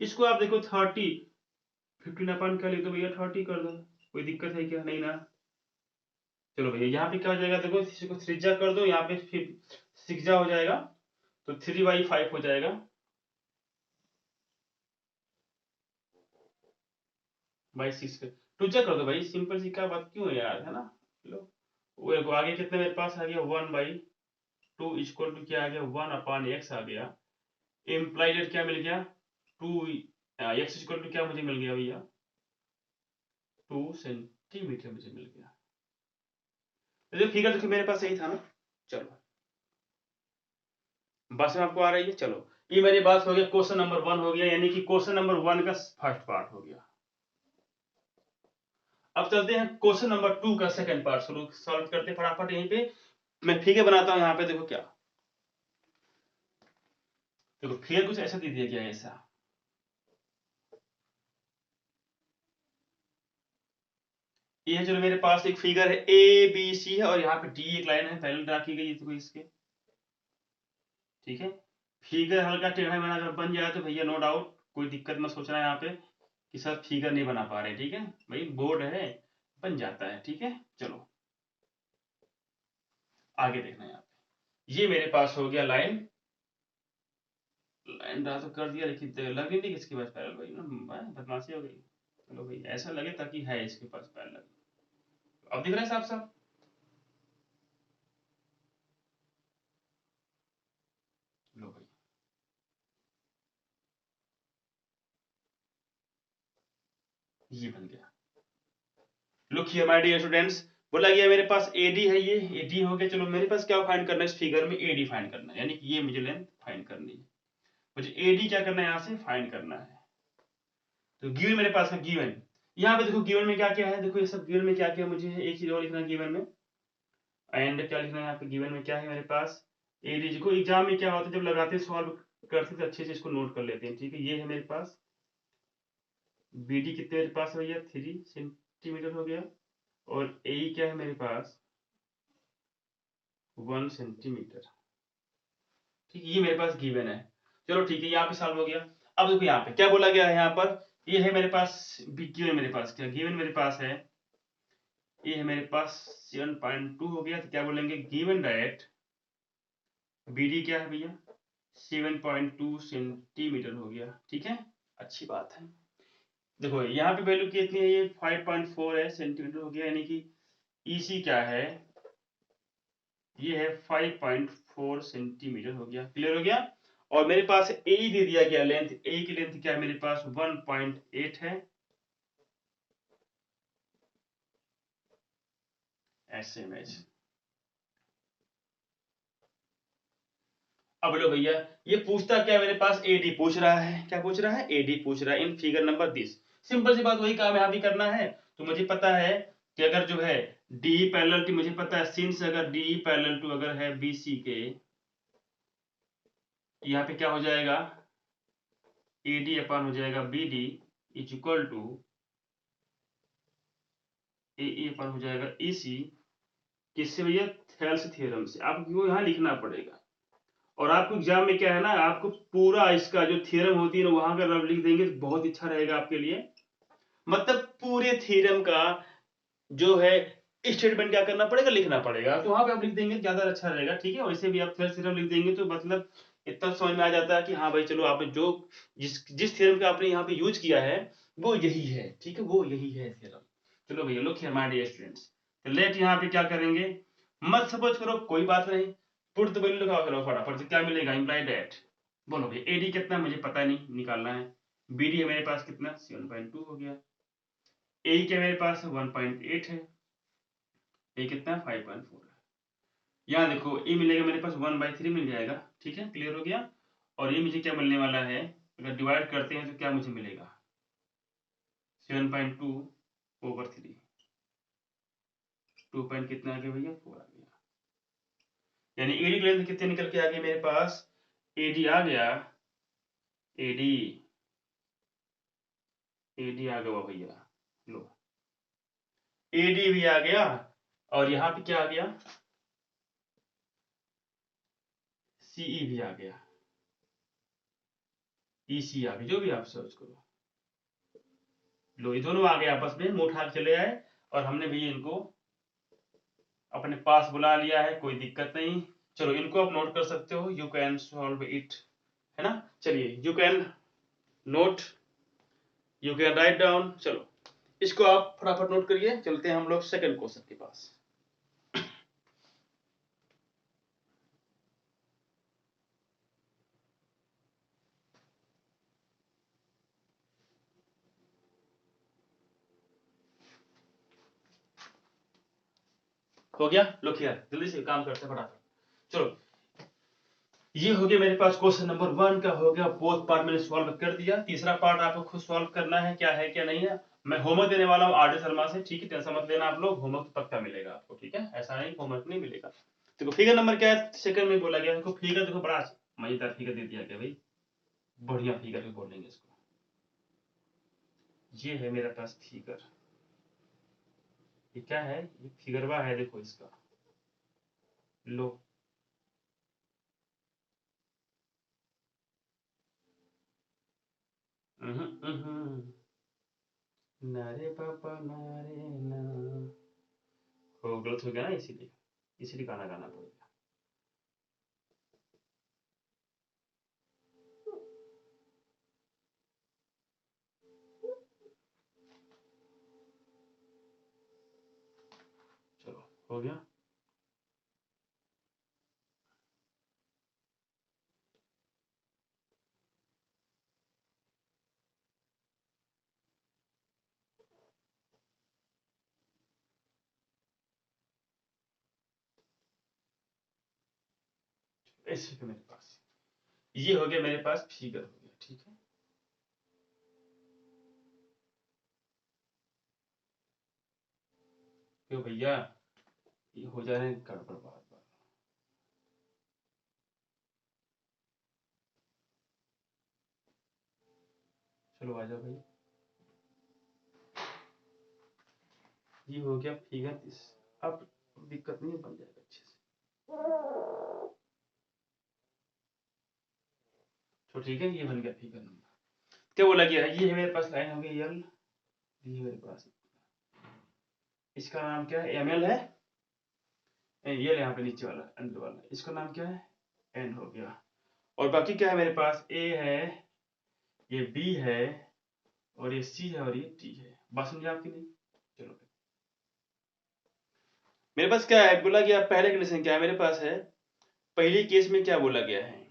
Speaker 1: इसको आप देखो 30, 15 अपन कर ले तो भैया 30 कर दो, कोई दिक्कत है क्या, नहीं ना। चलो भैया यहाँ पे क्या हो जाएगा, देखो इसको त्रिज्या कर दो, यहाँ पे फिर सिक्जा हो जाएगा, तो 3/5 हो जाएगा, बाई 6 का त्रिज्या कर दो भाई, सिंपल सी क्या बात क्यों है यार, है ना। लो वो आगे कितने मेरे पास आ गया, 1/2 इक्वल टू क्या आ गया, 1 अपॉन एक्स आ गया, इम्प्लाइड क्या मिल गया, 2 एक्स इक्वल टू क्या मुझे मिल गया भैया, 2 सेंटीमीटर मुझे मिल गया। तो फिगर तो मेरे पास यही था ना। चलो बस में आपको आ रही है, चलो ये मेरी बात हो गया, क्वेश्चन नंबर 1 हो गया, यानी कि क्वेश्चन नंबर 1 का फर्स्ट पार्ट हो गया। अब चलते हैं क्वेश्चन नंबर 2 का सेकंड पार्ट शुरू सॉल्व करते हैं फटाफट। यहीं पे मैं फिगर बनाता हूं, यहाँ पे देखो क्या, देखो फिगर कुछ ऐसा दे दिया गया है, ऐसा ये है, चलो मेरे पास एक फिगर है ए बी सी है, और यहाँ पे डी एक लाइन है पहले ड्रा की गई है इसके, ठीक है। फिगर हल्का टेढ़ा मेढ़ा अगर बन जाए तो भैया नो डाउट कोई दिक्कत मत सोचना यहाँ पे कि सर फिगर नहीं बना पा रहे, ठीक है भाई, बोर्ड है, बन जाता है, ठीक है। चलो आगे देखना है यहाँ पे, ये मेरे पास हो गया लाइन, लाइन ड्रा तो कर दिया, लेकिन लग नहीं किसके पास पैरल भाई ना, बदमाशी हो गई। चलो भाई ऐसा लगे ताकि है इसके पास पैरल, अब दिख रहा है साफ साफ, लो भाई ये बन गया। Look here my dear students, बोला गया मेरे पास एडी है, ये एडी हो गया। चलो मेरे पास क्या फाइंड करना है इस फिगर में, एडी फाइंड करना है, यानी कि ये मुझे लेंथ फाइंड करनी है, मुझे एडी क्या करना है, यहाँ से फाइंड करना है। तो गिवन मेरे पास है, गिवन यहाँ पे देखो गिवन में क्या क्या है, देखो ये सब गिवन में क्या क्या, मुझे एक चीज और लिखना है गिवन में, एंड क्या लिखना है यहाँ पे, गिवन में क्या है मेरे पास, एडी को एग्जाम में क्या होता है जब लगाते सॉल्व करते थे अच्छे से इसको नोट कर लेते हैं, ठीक है। ये है मेरे पास बीडी कितने मेरे पास है भैया, 3 सेंटीमीटर हो गया, और ए क्या है मेरे पास 1 सेंटीमीटर, ठीक है, ये मेरे पास गिवन है। चलो ठीक है, यहाँ पे सॉल्व हो गया। अब देखो यहाँ पे क्या बोला गया है, यहाँ पर ये है मेरे पास गिवन, मेरे पास क्या गिवन मेरे पास है, ये है मेरे पास 7.2 हो गया, तो क्या बोलेंगे, गिवन दैट बीडी क्या है भैया 7.2 सेंटीमीटर हो गया, ठीक है, अच्छी बात है। देखो यहाँ पे वैल्यू कितनी है, ये 5.4 है सेंटीमीटर हो गया, यानी कि ईसी क्या है, ये है 5.4 सेंटीमीटर हो गया, क्लियर हो गया। और मेरे पास ए दे दिया गया लेंथ, ए की लेंथ क्या है मेरे पास 1.8 है, एसएमएच। अब लो भैया ये पूछता क्या मेरे पास, एडी पूछ रहा है, क्या पूछ रहा है, एडी पूछ रहा है इन फिगर नंबर 10। सिंपल सी बात, वही काम यहाँ भी करना है। तो मुझे पता है कि अगर जो है डी पैरेलल टू, मुझे पता है सिंस अगर डी पैरेलल टू अगर है बीसी के, यहाँ पे क्या हो जाएगा, एडी अपन हो जाएगा बीडी इज इक्वल टू ए अपन हो जाएगा ईसी किससे भैया? थेल्स थ्योरम से। आपको यहाँ लिखना पड़ेगा। और आपको एग्जाम में क्या है ना, आपको पूरा इसका जो थ्योरम होती है ना वहां का लिख देंगे तो बहुत अच्छा रहेगा आपके लिए। मतलब पूरे थ्योरम का जो है स्टेटमेंट क्या करना पड़ेगा, लिखना पड़ेगा। तो वहां पे आप लिख देंगे ज्यादा अच्छा रहेगा, ठीक है। वैसे भी आप थेल्स थ्योरम लिख देंगे तो मतलब इतना समझ में आ जाता है कि हाँ भाई चलो, आपने जो जिस थ्योरम का आपने यहाँ पे यूज किया है वो यही है, ठीक है, वो यही है थ्योरम। चलो भैया, look here my dear students, तो लेट यहाँ पे क्या करेंगे, मत सपोज करो, कोई बात नहीं, पुट द वैल्यू लगाओ करो फटाफट से। क्या मिलेगा? Imply that. बोलो भैया, एडी कितना मुझे पता नहीं, निकालना है। बीडी है मेरे पास कितना? 7.2 हो गया। ए के मेरे पास 1.8 है। ए कितना? 5.4 है। यहाँ देखो ए मिलेगा मेरे पास 1/3 मिल जाएगा, ठीक है, क्लियर हो गया। और ये मुझे क्या मिलने वाला है, अगर डिवाइड करते हैं तो क्या मुझे मिलेगा? 7.2 ओवर 3, 2 पॉइंट कितना आ गया भैया? 4 आ गया। यानी एडी की लेंथ कितने निकल के आ गई मेरे पास? एडी आ गया, एडी एडी आ गया भैया, लो एडी भी आ गया। और यहाँ पे क्या आ गया? सीई भी आ गया, ईसी आ गया, जो भी आप सर्च करो। लो ये दोनों आ गए आपस में, मुंह उठा के चले आए और हमने भी इनको अपने पास बुला लिया है, कोई दिक्कत नहीं। चलो इनको आप नोट कर सकते हो, यू कैन सॉल्व इट, है ना। चलिए, you can note, you can write down. चलो इसको आप फटाफट नोट करिए, चलते हैं हम लोग सेकंड क्वेश्चन के पास। हो गया? लुक हियर, जल्दी से काम करते हैं फटाफट। चलो ये हो गया मेरे पास क्वेश्चन नंबर 1 का हो गया, बोथ पार्ट मैंने सॉल्व कर दिया। तीसरा पार्ट आपको खुद सॉल्व करना है, क्या है क्या नहीं है। मैं होमवर्क देने वाला हूँ आरडी शर्मा से, ठीक है, टेंशन मत लेना आप लोग, होमवर्क पक्का मिलेगा आपको, ठीक है, ऐसा नहीं होमवर्क नहीं मिलेगा। देखो फिगर नंबर क्या है, सेकंड में बोला गया है, फिगर देखो, बड़ा मजेदार फिगर दे दिया गया भाई, बढ़िया फिगर भी बोलेंगे इसको। ये है मेरे पास फिगर, ये क्या है, ये फिगरवा है, देखो इसका, लो नारे पापा नारे ना, हो गलत हो गया ना, इसीलिए इसीलिए गाना गाना पड़ेगा। चलो हो गया। ऐसे मेरे पास ये हो गया, मेरे पास फिगर हो गया, ठीक है। क्यों भैया, ये हो जा रहे हैं गड़बड़ बार बार। चलो आ जाओ भाई, ये हो गया फिगर इस, अब दिक्कत नहीं है, बन जाएगा अच्छे से। तो ठीक है, ये बन गया फिगर नंबर। क्या बोला गया है, ये है मेरे पास लाइन हो गई यल, ये मेरे पास, इसका नाम क्या है, एम एल है, ये यहाँ पे नीचे वाला अंदर वाला, इसका नाम क्या है, एन हो गया। और बाकी क्या है मेरे पास, ए है, ये बी है, और ये सी है, और ये टी है। बात समझे आपकी नहीं? चलो मेरे पास क्या है, बोला गया पहले कंडीशन क्या है मेरे पास है, पहले केस में क्या बोला गया है,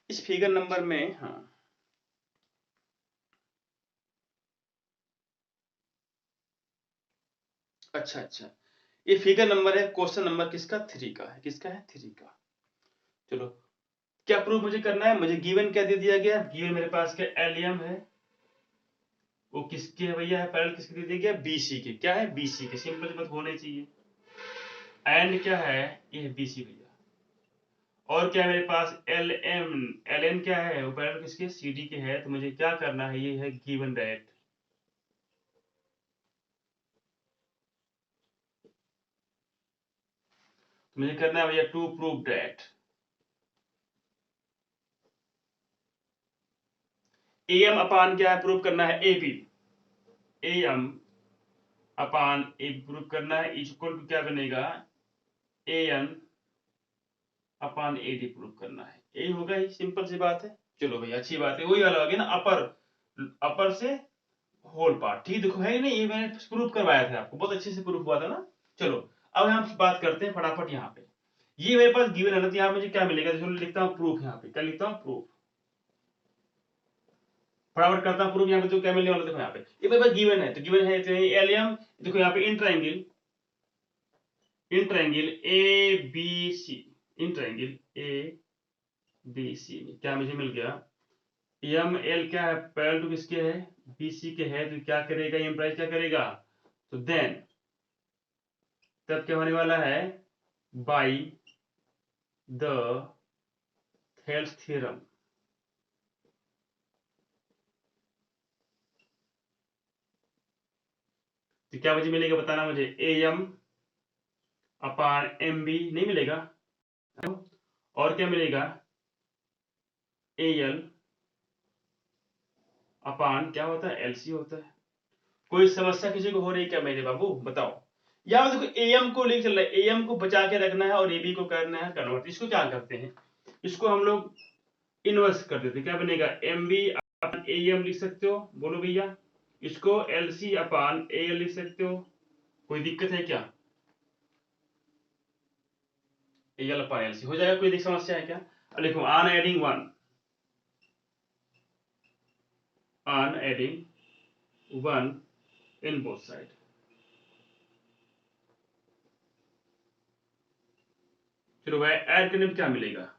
Speaker 1: इस फिगर नंबर में, हाँ अच्छा अच्छा, ये फिगर नंबर है, क्वेश्चन नंबर किसका, 3 का है, किसका है, 3 का। चलो क्या प्रूफ मुझे करना है, मुझे गिवन क्या दे दिया गया, गिवन मेरे पास क्या एलियम है, वो किसके भैया है, पैरेलल किसके दे दिया गया, बीसी के, क्या है, बीसी के, सिंपल बात होने चाहिए। एंड क्या है, ये है बीसी भैया। और क्या है मेरे पास, एल एम, एल एन क्या है, वो पैरेलल किसके, सीडी के है। तो मुझे क्या करना है, ये है गिवन दैट मुझे करना है भैया टू प्रूव दैट AM अपान क्या है, प्रूव करना है AB, AM upon A prove करना है इक्वल टू क्या बनेगा, AN अपान AD प्रूव करना है। यही होगा, ही सिंपल सी बात है। चलो भैया अच्छी बात है, वही वाला हो गया ना, अपर से होल पार्ट। ठीक देखो है नहीं, ये मैंने प्रूफ करवाया था आपको, बहुत अच्छे से प्रूफ हुआ था ना। चलो अब हम बात करते हैं फटाफट। यहाँ पे ये मेरे पास गिवन है ना, तो यहाँ मुझे क्या मिलेगा, चलो लिखता हूँ प्रूफ। यहाँ पे क्या लिखता हूँ, प्रूफ। फटाफट करता हूँ प्रूफ। यहाँ पे तो क्या मिलने वाला, देखो यहाँ पे ये मेरे पास गिवन है, तो गिवन है तो एलियम। देखो यहाँ पे in triangle A B C, in triangle A B C में क्या मुझे मिल गया, एम एल क्या है, पैरेलल टू किसके है, बीसी के है, तो क्या करेगा एम प्राइस, क्या करेगा, तो देन तब क्या होने वाला है, बाई द थेल्स थ्योरम। तो क्या मुझे मिलेगा, बताना मुझे, A M upon M B नहीं मिलेगा, और क्या मिलेगा, ए एल अपान क्या होता है, एलसी होता है। कोई समस्या किसी को हो रही है क्या मेरे बाबू, बताओ। यहाँ देखो एम को लेकर चल रहा है, एम को बचा के रखना है और एबी को करना है कन्वर्ट। इसको क्या करते हैं, इसको हम लोग इनवर्स कर देते, क्या बनेगा, M B upon A M लिख सकते हो, बोलो भैया। इसको L C upon A L लिख सकते हो, कोई दिक्कत है क्या, A L upon L C हो जाएगा, कोई समस्या है क्या। अब देखो on adding one, on adding one in both side, चलो भाई ऐड करने में क्या मिलेगा,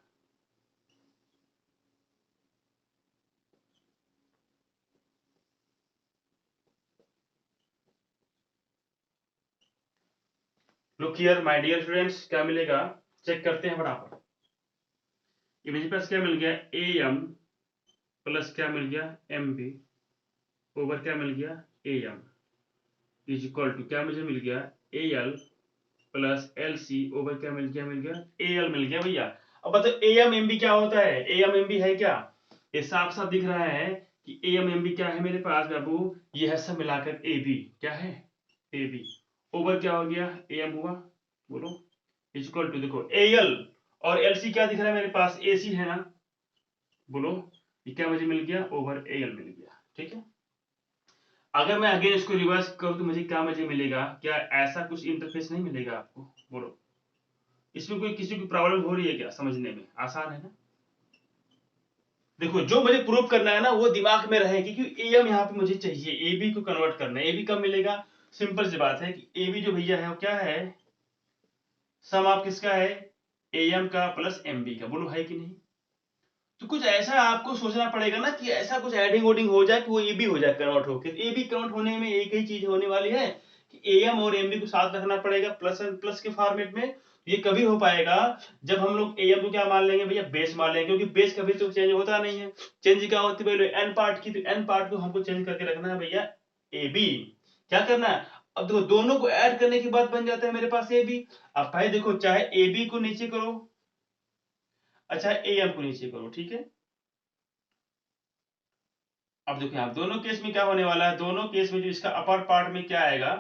Speaker 1: look here my dear students, क्या मिलेगा, चेक करते हैं फटाफट। ये मेरे पास क्या मिल गया, ए एम प्लस क्या मिल गया, एम बी ओवर क्या मिल गया, A M is equal to क्या मुझे मिल गया, A L plus L C over क्या मिल गया, ए एल मिल गया भैया। अब बताओ ए एम एम बी क्या होता है, ए एम एम बी है क्या, ये साफ साफ दिख रहा है कि ए एम एम बी क्या है मेरे पास बाबू, ये है सब मिलाकर ए बी, क्या है, ए बी ओवर क्या हो गया, ए एम हुआ, बोलो इक्वल टू, देखो ए एल और एल सी क्या दिख रहा है मेरे पास, ए सी है ना, बोलो ये क्या मुझे मिल गया, ओवर ए एल मिल गया। ठीक है, अगर मैं अगेन इसको रिवर्स करूं तो मुझे क्या मुझे मिलेगा, क्या ऐसा कुछ इंटरफेस नहीं मिलेगा आपको, बोलो इसमें कोई किसी को प्रॉब्लम हो रही है क्या, समझने में आसान है ना। देखो जो मुझे प्रूव करना है ना वो दिमाग में रहे, क्योंकि ए एम यहाँ पे मुझे चाहिए, ए बी को कन्वर्ट करना है। ए बी कब मिलेगा, सिंपल सी बात है कि ए बी जो भैया है वो क्या है, सम आप किसका है, ए एम का प्लस एम बी का, बोलो है कि नहीं। तो कुछ ऐसा आपको सोचना पड़ेगा ना कि ऐसा कुछ एडिंग वोडिंग हो जाए कि वो ए बी हो जाए कन्वर्ट होकर। ए बी कन्वर्ट होने में एक ही चीज होने वाली है कि ए एम और एम बी को साथ रखना पड़ेगा प्लस एंड प्लस के फॉर्मेट में। ये कभी हो पाएगा जब हम लोग ए एम को क्या मान लेंगे भैया, बेस मान लेंगे, क्योंकि बेस कभी तो चेंज होता नहीं है। चेंज क्या होती है वैल्यू एन पार्ट की, तो एन पार्ट को हमको चेंज करके रखना है भैया ए बी। क्या करना है, अब देखो दोनों को ऐड करने के बाद बन जाता है मेरे पास ए बी। अब भाई देखो चाहे ए बी को नीचे करो, अच्छा ए एम को नीचे करो, ठीक है। अब देखो यहाँ दोनों केस में क्या होने वाला है, दोनों केस में जो इसका अपर पार्ट में क्या आएगा,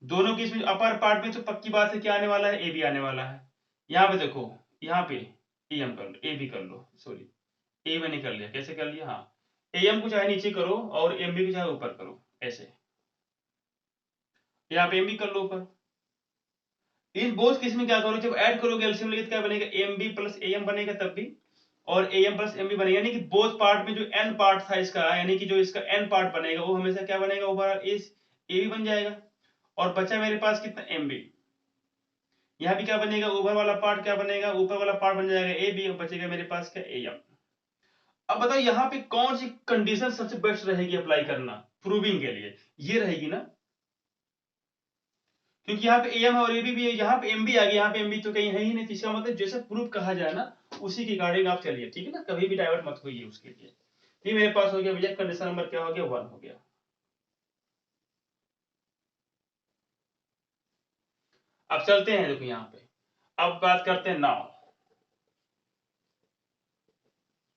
Speaker 1: दोनों केस में अपर पार्ट में तो पक्की बात है क्या आने वाला है, ए बी आने वाला है। यहाँ पे देखो, यहाँ पे ए एम कर लो, ए बी कर लो, सॉरी ए मैंने कर लिया, कैसे कर लिया, हाँ ए एम को चाहे नीचे करो और एम बी को चाहे ऊपर करो, ऐसे यहाँ पे एम बी कर लो ऊपर। इन बोथ केस में क्या करो, जब ऐड करोगे एलसीएम लेके क्या बनेगा, M B plus A M बनेगा तब भी, और A M plus M B बनेगा, यानी कि बोथ पार्ट में जो एन पार्ट था इसका, यानी कि जो इसका एन पार्ट बनेगा वो हमेशा क्या बनेगा, ओवरऑल ए बी बन जाएगा। और बचा मेरे पास कितना, एम बी। यहाँ भी क्या बनेगा, ऊपर वाला पार्ट क्या बनेगा, ऊपर वाला पार्ट बन जाएगा ए बी, और बचेगा मेरे पास क्या, ए एम। अब बताओ यहाँ पे कौन सी कंडीशन सबसे बेस्ट रहेगी अप्लाई करना प्रूविंग के लिए, ये रहेगी ना, क्योंकि यहाँ पे एम है और एबी भी है, यहाँ पे एम बी आ गया, यहाँ पे एम बी तो कहीं है ही नहीं, तो इसका मतलब जैसे प्रूफ कहा जाए ना उसी के अकॉर्डिंग आप चलिए, ठीक है ना, कभी भी डाइवर्ट मत होइए उसके लिए। ये मेरे पास हो गया भैया, कंडीशन नंबर क्या हो गया, 1 हो गया। अब चलते हैं, देखो यहाँ पे अब बात करते हैं नाउ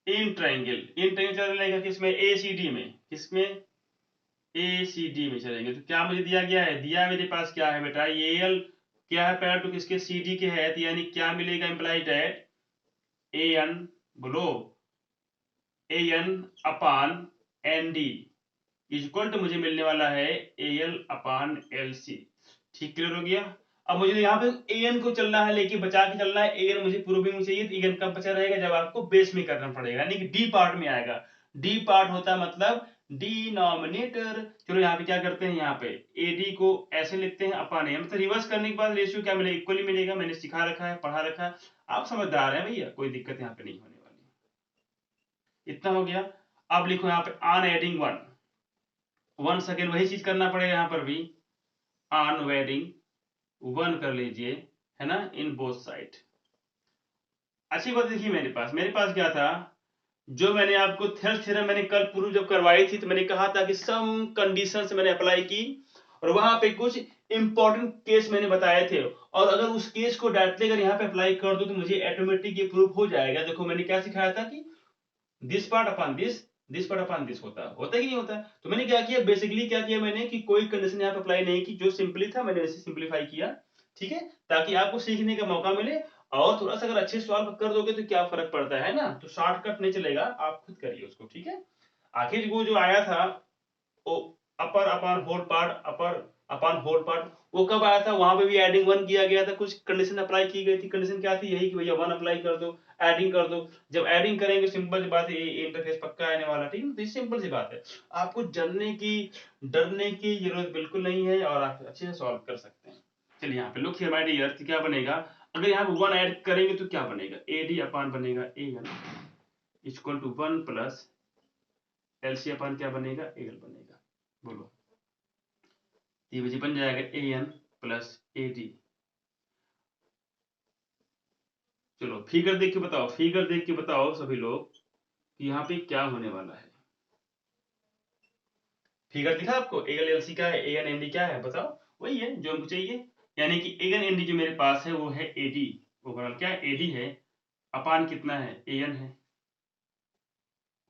Speaker 1: इन ट्रायंगल चलेगा किसमें, एसीडी में, किसमें, एसीडी में चलेंगे। तो क्या मुझे दिया गया है, दिया मेरे पास क्या है बेटा, ये एल क्या है, पैरेलल टू किसके, सीडी के है, तो यानी क्या मिलेगा, इंप्लाइड एट ए एन, बोलो, A N upon N D equal to मुझे मिलने वाला है A L upon L C. ठीक, क्लियर हो गया। अब मुझे यहाँ पे ए एन को चलना है, लेके बचा के चलना है। ए एन मुझे प्रूविंग में चाहिए, तो ए एन कब बचा रहेगा, जब आपको बेस में करना पड़ेगा, यानी कि डी पार्ट में आएगा। डी पार्ट होता है मतलब डिनोमिनेटर। चलो यहाँ पे क्या करते हैं, यहाँ पे एडी को ऐसे लिखते हैं अपान एन, तो रिवर्स करने के बाद रेशियो क्या मिलेगा, इक्वली मिलेगा। मैंने सिखा रखा है, पढ़ा रखा है, आप समझदार हैं भैया, कोई दिक्कत यहाँ पे नहीं होने वाली। इतना हो गया। अब लिखो यहाँ पे ऑन एडिंग वन सेकेंड, वही चीज करना पड़ेगा यहाँ पर भी, ऑन वेडिंग वन कर लीजिए, है ना, इन बोथ साइड। अच्छी बात देखिए, मेरे पास क्या था, जो मैंने आपको थेल्स थ्योरम मैंने कल प्रूव जब करवाई थी, तो मैंने कहा था कि सम कंडीशंस मैंने अप्लाई की, और वहां पे कुछ इंपॉर्टेंट केस मैंने बताए थे, और अगर उस केस को डायरेक्टली अगर यहाँ पे अप्लाई कर दो तो मुझे ऑटोमेटिक ये प्रूफ हो जाएगा। देखो मैंने क्या सिखाया था कि this part upon this part upon this होता है कि नहीं होता। तो मैंने क्या किया, बेसिकली क्या किया मैंने कि कोई कंडीशन यहाँ पे अप्लाई नहीं की, जो सिंपली था मैंने वैसे सिंपलीफाई किया, ठीक है, ताकि आपको सीखने का मौका मिले। और थोड़ा सा अगर अच्छे सॉल्व कर दोगे तो क्या फर्क पड़ता है ना, तो शॉर्टकट नहीं चलेगा, आप खुद करिए उसको, ठीक है। आखिर वो जो आया था वो अपर अपॉन होल पार्ट, अपर अपॉन होल पार्ट, वो कब आया था, वहां पे भी एडिंग वन किया गया था, कुछ कंडीशन अप्लाई की गई थी। कंडीशन क्या थी, यही कि भैया वन अप्लाई कर दो, एडिंग कर दो। जब एडिंग करेंगे सिंपल सी बात है, इंटरफेस पक्का आने वाला, ठीक है, तो सिंपल सी बात है, आपको डरने की जरूरत बिल्कुल नहीं है, और आप अच्छे से सॉल्व कर सकते हैं। चलिए यहाँ पे लुक हियर माय डियर, क्या बनेगा, अगर यहाँ पे वन ऐड करेंगे तो क्या बनेगा, ए डी अपान बनेगा A N equal to one plus L C upon क्या बनेगा, ए एल बनेगा। बोलो, ये मुझे बन जाएगा A N plus A D. चलो फिगर देख के बताओ, फिगर देख के बताओ सभी लोग कि यहाँ पे क्या होने वाला है। फिगर दिखा आपको, ए एल एल सी का है, ए एन एन डी क्या है, बताओ, वही है जो हमको चाहिए। यानी कि ए एन एन डी जो मेरे पास है वो है ए डी, ओवरऑल क्या है, ए डी है, अपान कितना है, ए एन है,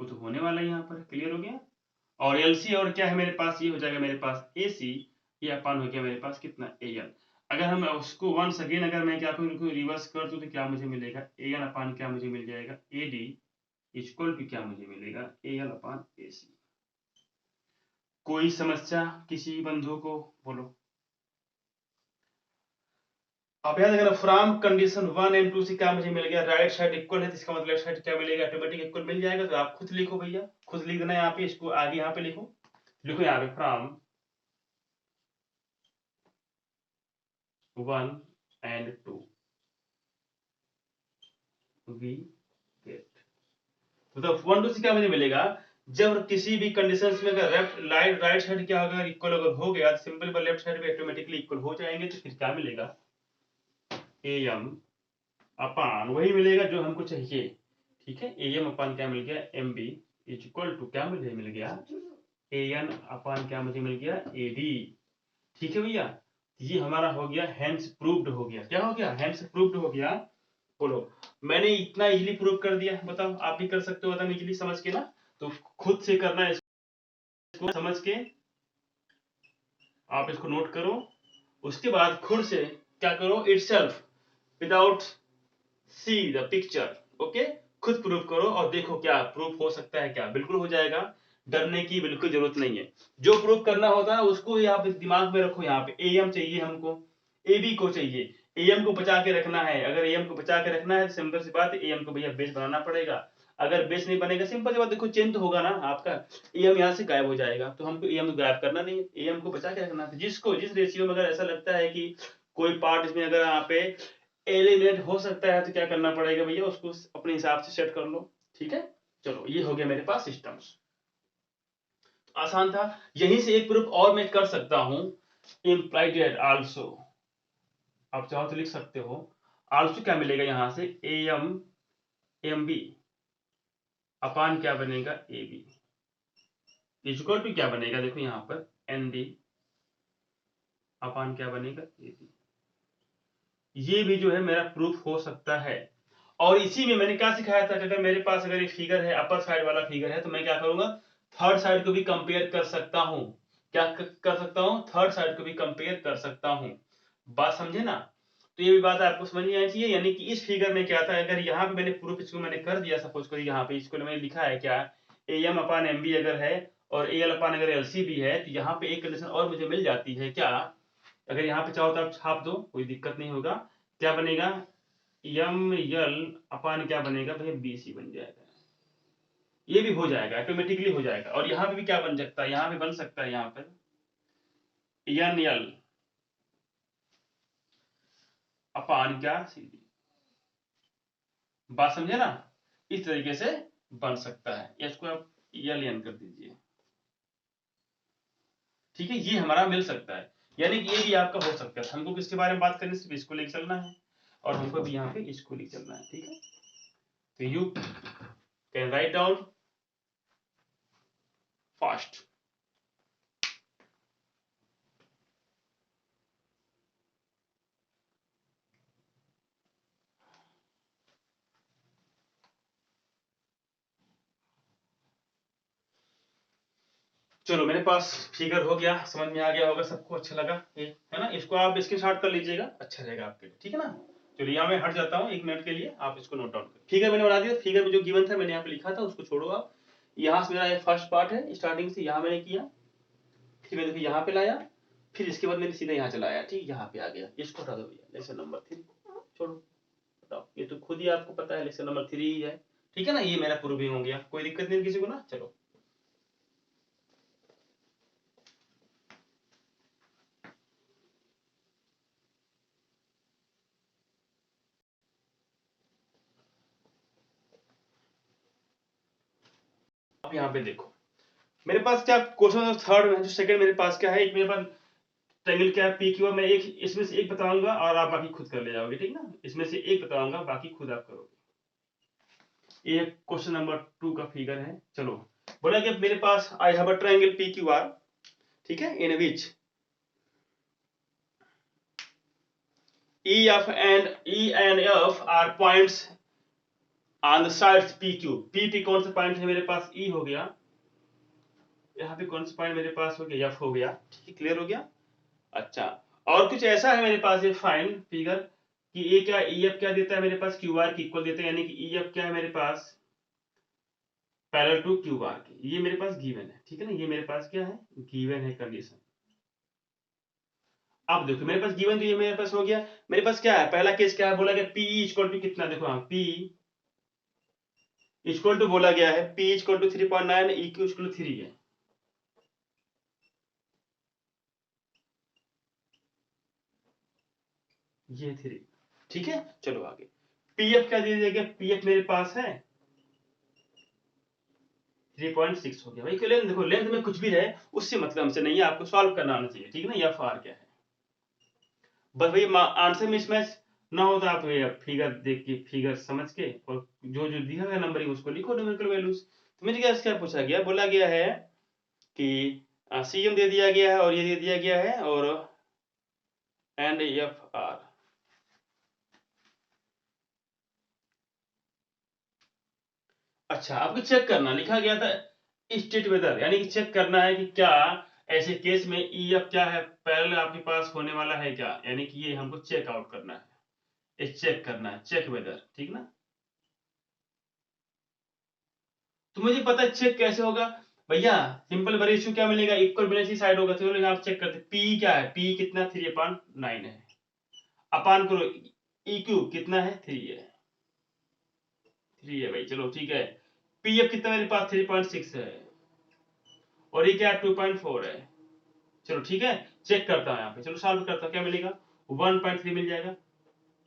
Speaker 1: वो तो होने वाला है यहाँ पर, क्लियर हो गया। और एलसी और क्या है मेरे पास, ये हो जाएगा मेरे पास ए सी, ये अपान हो गया मेरे पास कितना, ए एन। अगर हम उसको वंस अगेन अगर मैं क्या करूँ, रिवर्स कर दूं तो क्या मुझे मिलेगा, ए एन अपान क्या मुझे मिल जाएगा, ए डी इक्वल टू क्या मुझे मिलेगा, ए एन अपान ए सी। कोई समस्या किसी बंधु को, बोलो। अब याद अगर from condition one and two से क्या मुझे मिल गया, राइट साइड इक्वल है, तो इसका मतलब लेफ्ट साइड क्या मिलेगा, ऑटोमेटिक इक्वल मिल जाएगा। तो आप खुद लिखो भैया, खुद लिख देना यहाँ पे, इसको आगे यहाँ पे लिखो, लिखो यहाँ पे from one and two we get, मतलब वन टू से क्या मुझे मिलेगा, जब किसी भी कंडीशंस में अगर राइट साइड क्या होगा, इक्वल अगर हो गया, सिंपल लेफ्ट साइड भी ऑटोमेटिकली इक्वल हो जाएंगे, तो फिर क्या मिलेगा, ए एम अपान वही मिलेगा जो हमको चाहिए, ठीक है। ए एम अपान क्या मिल गया, एम बी इक्वल टू क्या मुझे मिल गया, ए एन अपान क्या मुझे मिल गया, ए डी। ठीक है भैया, ये हमारा हो गया हैंड्स प्रूव्ड हो गया, क्या हो गया, हैंड्स प्रूव्ड हो गया। बोलो, मैंने इतना इजीली प्रूव कर दिया, बताओ आप भी कर सकते हो एकदम इजीली समझ के ना। तो खुद से करना है, इसको समझ के आप इसको नोट करो, उसके बाद खुद से क्या करो, itself without see the picture, okay, खुद प्रूव करो और देखो क्या प्रूफ हो सकता है, क्या बिल्कुल हो जाएगा, डरने की बिल्कुल जरूरत नहीं है। जो प्रूफ करना होता है उसको ही आप दिमाग में रखो, यहाँ पे ए एम चाहिए हमको, ए बी को चाहिए, ए एम को बचा के रखना है। अगर ए एम को बचा के रखना है तो सिंपल सी बात है, ए एम को भैया बेस बनाना पड़ेगा। अगर बेस नहीं बनेगा, सिंपल सी बात, देखो चेंज तो होगा ना आपका, ए एम यहाँ से गायब हो जाएगा, तो हमको ए एम को गायब करना नहीं है, ए एम को बचा के रखना है। जिसको जिस रेशियो में अगर ऐसा लगता है कि कोई पार्ट इसमें अगर यहाँ पे एलिमिनेट हो सकता है, तो क्या करना पड़ेगा भैया, उसको अपने हिसाब से सेट कर लो, ठीक है। चलो ये हो गया मेरे पास सिस्टम्स, आसान था। यहीं से एक प्रूफ और मैं कर सकता हूं, इम्प्लाइड आल्सो, आप चाहो तो लिख सकते हो, आल्सो क्या मिलेगा यहां से, ए एम एम बी अपान क्या बनेगा, ए बी इक्वल टू क्या बनेगा, देखो यहां पर एन डी अपान क्या बनेगा, ए बी। ये भी जो है मेरा प्रूफ हो सकता है। और इसी में मैंने क्या सिखाया था कि अगर मेरे पास अगर एक फिगर है, अपर साइड वाला फिगर है, तो मैं क्या करूंगा, थर्ड साइड को भी कंपेयर कर सकता हूं। क्या कर सकता हूं? थर्ड साइड को भी कंपेयर कर सकता हूं। बात समझे ना? तो ये भी बात आपको समझ में आनी चाहिए। यानी कि इस फिगर में क्या था, अगर यहाँ पे मैंने प्रूफ इसको मैंने कर दिया, सपोज करिए यहाँ पे इसको मैंने लिखा है क्या, AM अपान MB अगर है और AL अपान अगर LC भी है, तो यहाँ पे एक कंडीशन और मुझे मिल जाती है क्या, अगर यहाँ पे चाहो तो आप छाप दो, कोई दिक्कत नहीं होगा। क्या बनेगा, ML अपान क्या बनेगा भैया, BC बन जाएगा। ये भी हो जाएगा, ऑटोमेटिकली हो जाएगा। और यहाँ पे भी क्या बन सकता है, यहाँ पे बन सकता है यहाँ पर NL अपान क्या, CD। बात समझे ना? इस तरीके से बन सकता है, या इसको आप LN कर दीजिए। ठीक है, ये हमारा मिल सकता है। यानी कि ये भी आपका हो सकता है। हमको किसके बारे में बात करनी, सिर्फ इसको लेके चलना है, और हमको भी यहाँ पे इसको लेके चलना है। ठीक है, तो you can write down fast. चलो, मेरे पास फिगर हो गया, समझ में आ गया होगा सबको, अच्छा लगा ये, है ना? इसको आप स्क्रीनशॉट कर लीजिएगा, अच्छा रहेगा आपके लिए। ठीक है ना? चलिए यहाँ मैं हट जाता हूँ 1 मिनट के लिए, आप इसको नोट डाउन करें। फिगर मैंने बना दिया, फिगर में जो गिवन था मैंने यहाँ पे लिखा था, उसको छोड़ो आप। यहाँ से मेरा फर्स्ट पार्ट है, स्टार्टिंग से यहाँ मैंने किया, फिर मैंने यहाँ पे लाया, फिर इसके बाद मैंने सीधा यहाँ चलाया। ठीक, यहाँ पे आ गया। इसको हटा दो भैया, लेसन नंबर 3 छोड़ो, बताओ, ये तो खुद ही आपको पता है लेसन नंबर 3 ही है। ठीक है ना? ये मेरा प्रूविंग हो गया, कोई दिक्कत नहीं किसी को ना। चलो, अब यहाँ पे देखो, मेरे पास क्या क्वेश्चन थर्ड में, जो सेकंड मेरे पास क्या है, एक मेरे पास ट्रायंगल क्या है, PQ। मैं एक इसमें से एक बताऊंगा और आप बाकी खुद कर ले जाओगे। ठीक ना? इसमें से एक बताऊंगा, बाकी खुद आप करोगे। ये क्वेश्चन नंबर 2 का फिगर है। चलो, बोला कि मेरे पास I have a triangle PQR। ठीक है, in which E and F are points on the sides PQ। P कौन सा पॉइंट है मेरे पास, E हो गया। यहाँ पे कौन सा पॉइंट मेरे पास हो गया, F हो गया। ठीक है, क्लियर हो गया। अच्छा, और कुछ ऐसा है मेरे पास ये फाइन फिगर कि ये क्या, EF क्या देता है मेरे पास, QR की इक्वल देता है। यानी कि EF क्या है मेरे पास, पैरेलल टू QR के। ये मेरे पास गिवन है। ठीक है ना? ये मेरे पास क्या है, गिवन है कंडीशन। अब देखो, मेरे पास गिवन, तो ये मेरे पास हो गया। मेरे पास क्या है, पहला केस क्या है, बोला गया PE इक्वल टू कितना, देखो हाँ, P इक्वल टू बोला गया है, P equal to 3.9, EQ equal to 3 है। ये 3। ठीक है, चलो आगे। PF क्या दे दिया गया, PF मेरे पास है 3.6 हो गया भाई। लेंथ देखो, लेंथ में कुछ भी रहे उससे मतलब हमसे नहीं है, आपको सॉल्व करना आना चाहिए। ठीक है ना? FR क्या है, बस भाई आंसर मिसमैच ना हो तो आप फिगर देख के, फिगर समझ के, और जो जो दिया हुआ नंबरिंग उसको लिखो, न्यूमेरिकल वैल्यूज। तो मेरे क्या पूछा गया, बोला गया है कि CM दे दिया गया है और ये दे दिया गया है, और एंड FR। अच्छा, आपको चेक करना, लिखा गया था स्टेट वेदर, यानी कि चेक करना है कि क्या ऐसे केस में EF क्या है, पैरेलल आपके पास होने वाला है क्या, यानी कि ये हमको चेक आउट करना है, ये चेक करना है, चेक वेदर। ठीक ना? तो मुझे पता है चेक कैसे होगा भैया, सिंपल रेशियो क्या मिलेगा, इक्वल बैलेंस साइड होगा। तो आप चेक करते, पी क्या है, पी कितना 3/9 है, अपान करो EQ कितना है, 3 है, 3 है भाई। चलो ठीक है, PF कितना मेरे पास 3.6 है, और ये क्या है 2.4 है। चलो ठीक है, चेक करता हूँ यहाँ पे, चलो सॉल्व करता हूँ, क्या मिलेगा 1.3 मिल जाएगा।